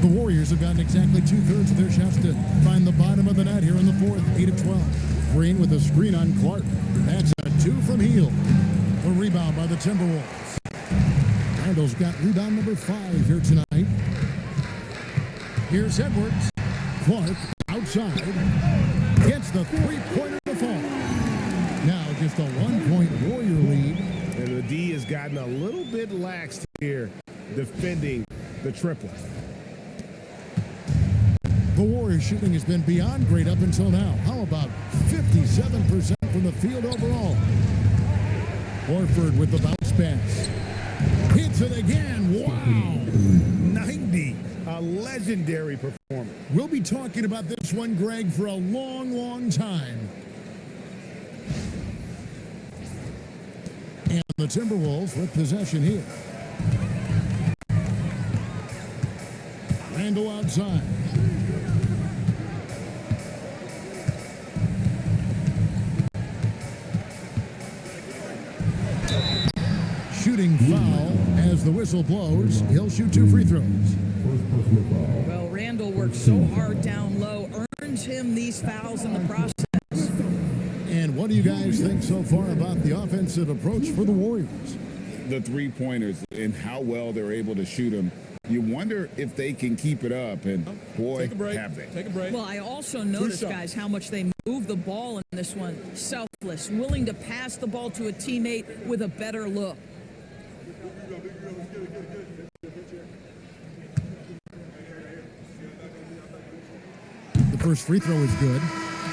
The Warriors have gotten exactly 2/3 of their shots to find the bottom of the net here in the 4th, 8 of 12. Green with a screen on Clark. That's a 2 from Heal. The rebound by the Timberwolves. Randall's got rebound number 5 here tonight. Here's Edwards. Clark outside. Gets the three-pointer to fall. Now just a 1-point Warrior lead. And the D has gotten a little bit lax here defending the triple. The Warriors shooting has been beyond great up until now. How about 57% from the field overall? Horford with the bounce pass. Hits it again. Wow. 90. A legendary performance. We'll be talking about this one, Greg, for a long, long time. And the Timberwolves with possession here. Randall outside. Shooting foul as the whistle blows. He'll shoot 2 free throws. Well, Randall worked so hard down low, earns him these fouls in the process. And what do you guys think so far about the offensive approach for the Warriors? The three-pointers and how well they're able to shoot them. You wonder if they can keep it up, and boy, have they. Take a break. Well, I also noticed, guys, how much they move the ball in this one. Selfless, willing to pass the ball to a teammate with a better look. The first free throw is good.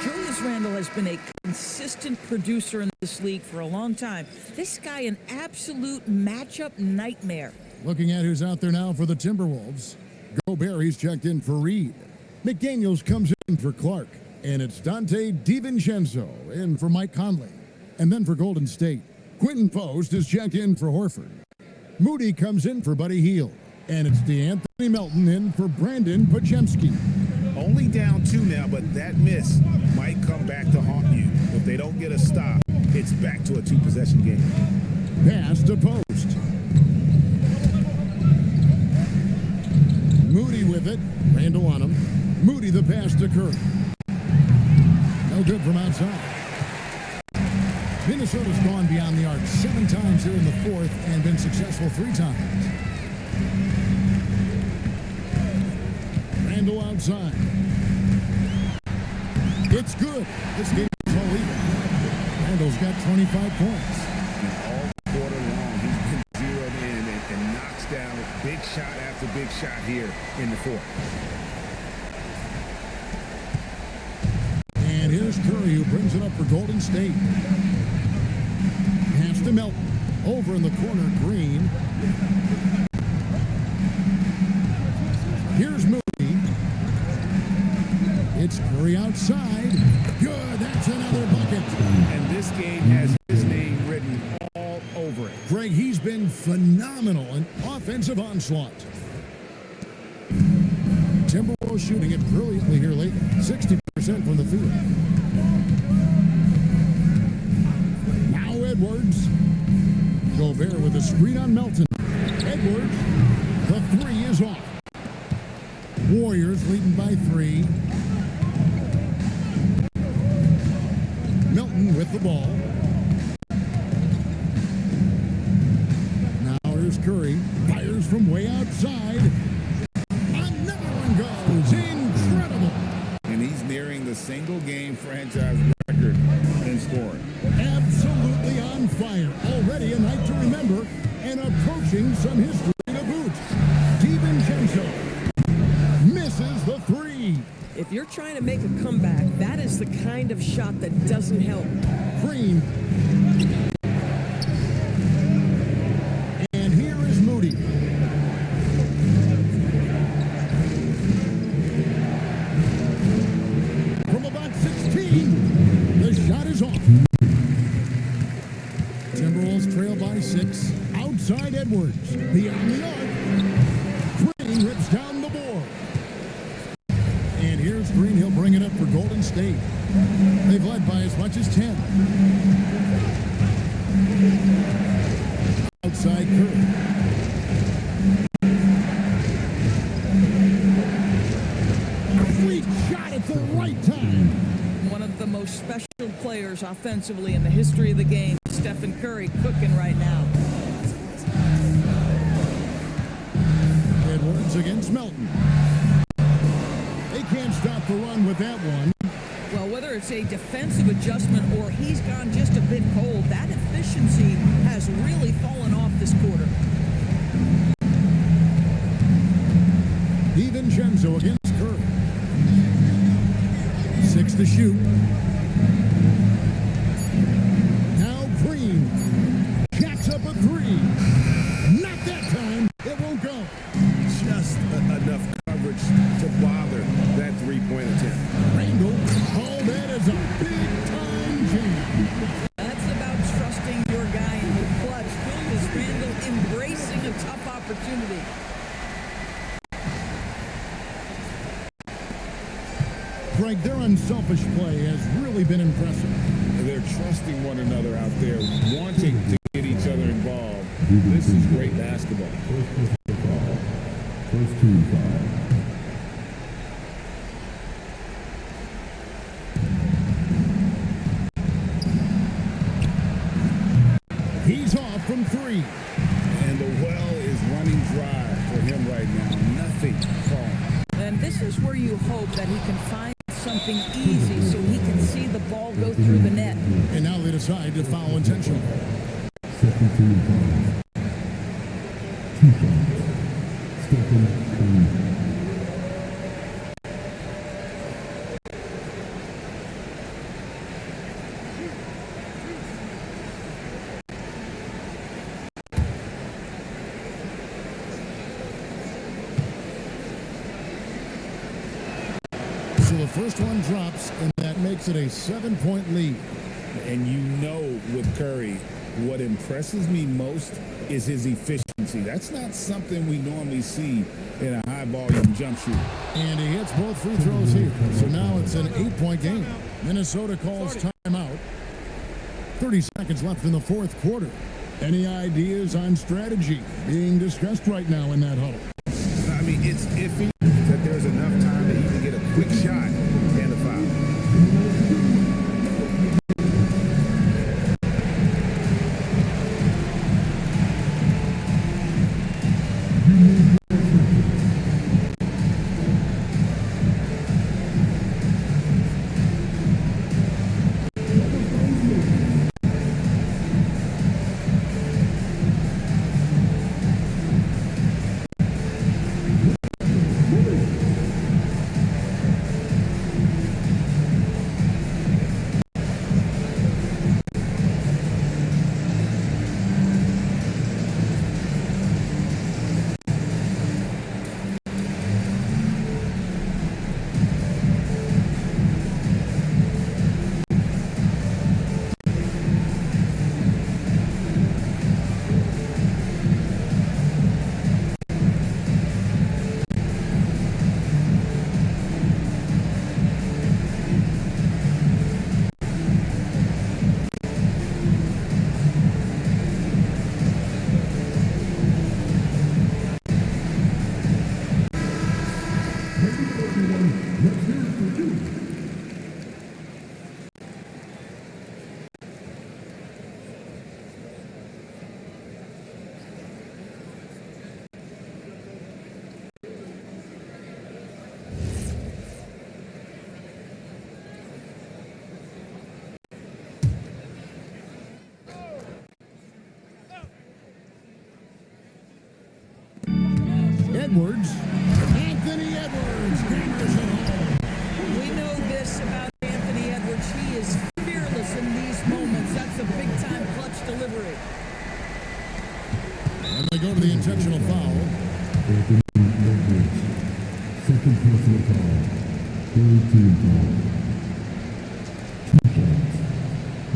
Julius Randle has been a consistent producer in this league for a long time. This guy, an absolute matchup nightmare. Looking at who's out there now for the Timberwolves. Gobert, he's checked in for Reed. McDaniels comes in for Clark. And it's Dante DiVincenzo in for Mike Conley. And then for Golden State, Quentin Post is checked in for Horford. Moody comes in for Buddy Hield. And it's DeAnthony Melton in for Brandon Podziemski. Only down 2 now, but that miss might come back to haunt you. If they don't get a stop, it's back to a 2-possession game. Pass to Post. Moody with it. Randall on him. Moody the pass to Curry. No good from outside. Minnesota's gone beyond the arc 7 times here in the fourth and been successful 3 times. Randall outside. It's good. This game is all even. Randall's got 25 points. And all quarter long, he's been zeroed in and knocks down big shot after big shot here in the fourth. And here's Curry, who brings it up for Golden State. Pass to Melton. Over in the corner, Green. Here's Moody. It's Curry outside. Good, that's another bucket. And this game has his name written all over it. Greg, he's been phenomenal in offensive onslaught. Timberwolves shooting it brilliantly here lately. 60% from the field. Now Edwards. Gobert with a screen on Melton. Edwards. The 3 is off. Warriors leading by 3. Melton with the ball. Now here's Curry. Fires from way outside. Another one goes. Incredible. And he's nearing the single-game franchise record in scoring. Absolutely on fire. Already a night to remember and approaching some history to boot. DiVincenzo misses the 3. If you're trying to make a comeback, that is the kind of shot that doesn't help. Green. And here is Moody. From about 16, the shot is off. Timberwolves trail by 6. Outside Edwards. Beyond the arc. Green rips down the board. And here's Green. He'll bring it up for Golden State. They've led by as much as 10. Outside Curry. Sweet shot at the right time. One of the most special players offensively in the history of the game. Stephen Curry cooking right now. Edwards against Melton. with that one. Well, whether it's a defensive adjustment or he's gone just a bit cold, that efficiency has really fallen off this quarter. DiVincenzo against Curry. 6 to shoot. Now Green jacks up a 3. Not that time. It won't go. Just enough coverage to bother that three-point attempt. Randall, oh, that is a big-time jam. That's about trusting your guy in the clutch. Julius Randle embracing a tough opportunity. Greg, their unselfish play has really been impressive. They're trusting one another out there, wanting to get each other involved. This is great basketball. First team foul. He's off from 3. And the well is running dry for him right now. Nothing falling. And this is where you hope that he can find something easy so he can see the ball go through the net. And now they decide to foul intentionally. Second team foul. 2 fouls. Stephen Curry. So the first one drops, and that makes it a 7-point lead. And you know with Curry, what impresses me most is his efficiency. That's not something we normally see in a high-volume jump shooter. And he hits both free throws here. So now it's an 8-point game. Minnesota calls timeout. 30 seconds left in the fourth quarter. Any ideas on strategy being discussed right now in that huddle? I mean, it's iffy that there's enough time to even get a quick shot and a foul. Edwards. Anthony Edwards. Hammers it home. We know this about Anthony Edwards. He is fearless in these moments. That's a big-time clutch delivery. And they go to the intentional foul. Anthony Edwards. Second personal foul. Third team foul. 2 shots.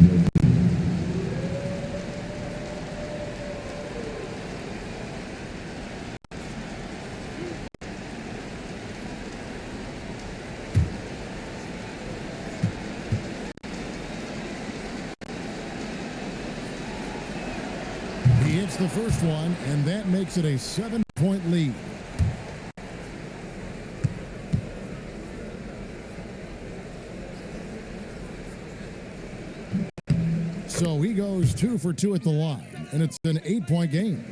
No. He hits the first one, and that makes it a 7-point lead. So he goes 2 for 2 at the line, and it's an 8-point game.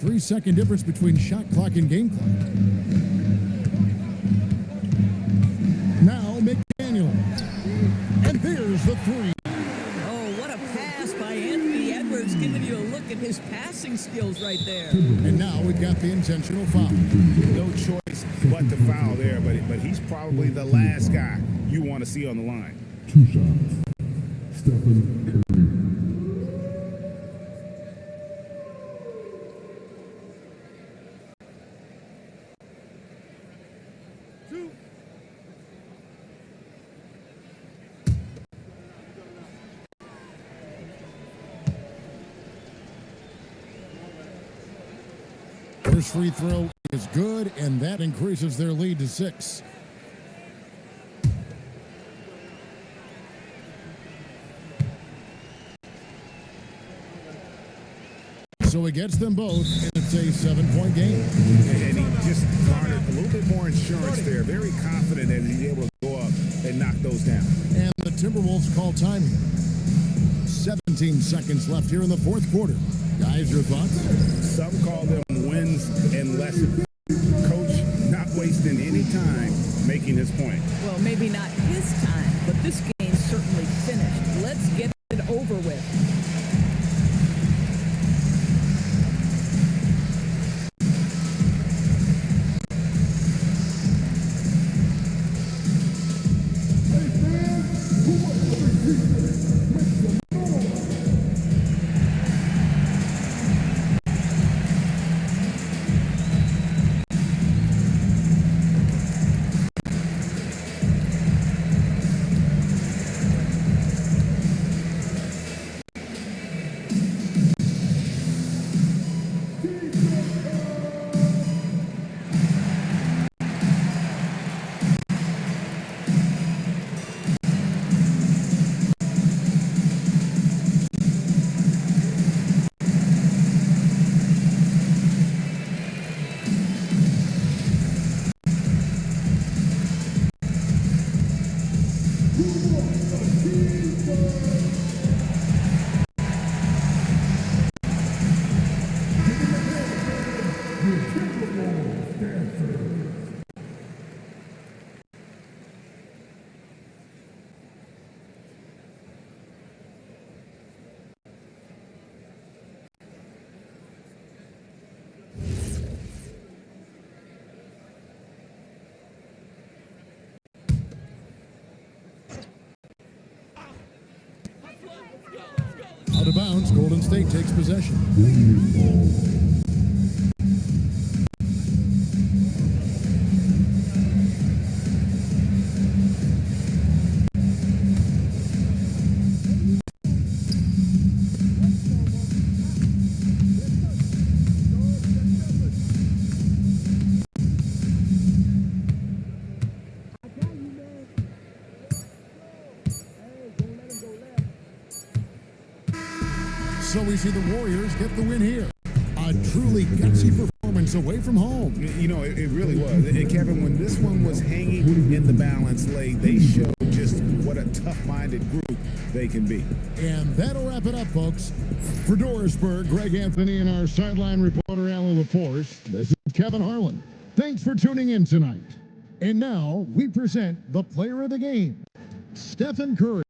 3-second difference between shot clock and game clock. Now make three. Oh, what a pass by Anthony Edwards, giving you a look at his passing skills right there. And now we've got the intentional foul. No choice but to foul there, but he's probably the last guy you want to see on the line. 2 shots. Stephen Curry. First free throw is good, and that increases their lead to 6. So he gets them both, and it's a 7-point game. And he just garnered a little bit more insurance there. Very confident that he's able to go up and knock those down. And the Timberwolves call time here. 17 seconds left here in the fourth quarter. Guys, your thoughts? Some call them wins and lessons. Coach not wasting any time making his point. Well, maybe not his time, but this game's certainly finished. Let's get it over with. Out of bounds, Golden State takes possession. So we see the Warriors get the win here. A truly gutsy performance away from home. You know, it really was. And Kevin, when this one was hanging in the balance late, they showed just what a tough-minded group they can be. And that'll wrap it up, folks. For Dorisburg, Greg Anthony and our sideline reporter, Alan LaForce, this is Kevin Harlan. Thanks for tuning in tonight. And now we present the player of the game, Stephen Curry.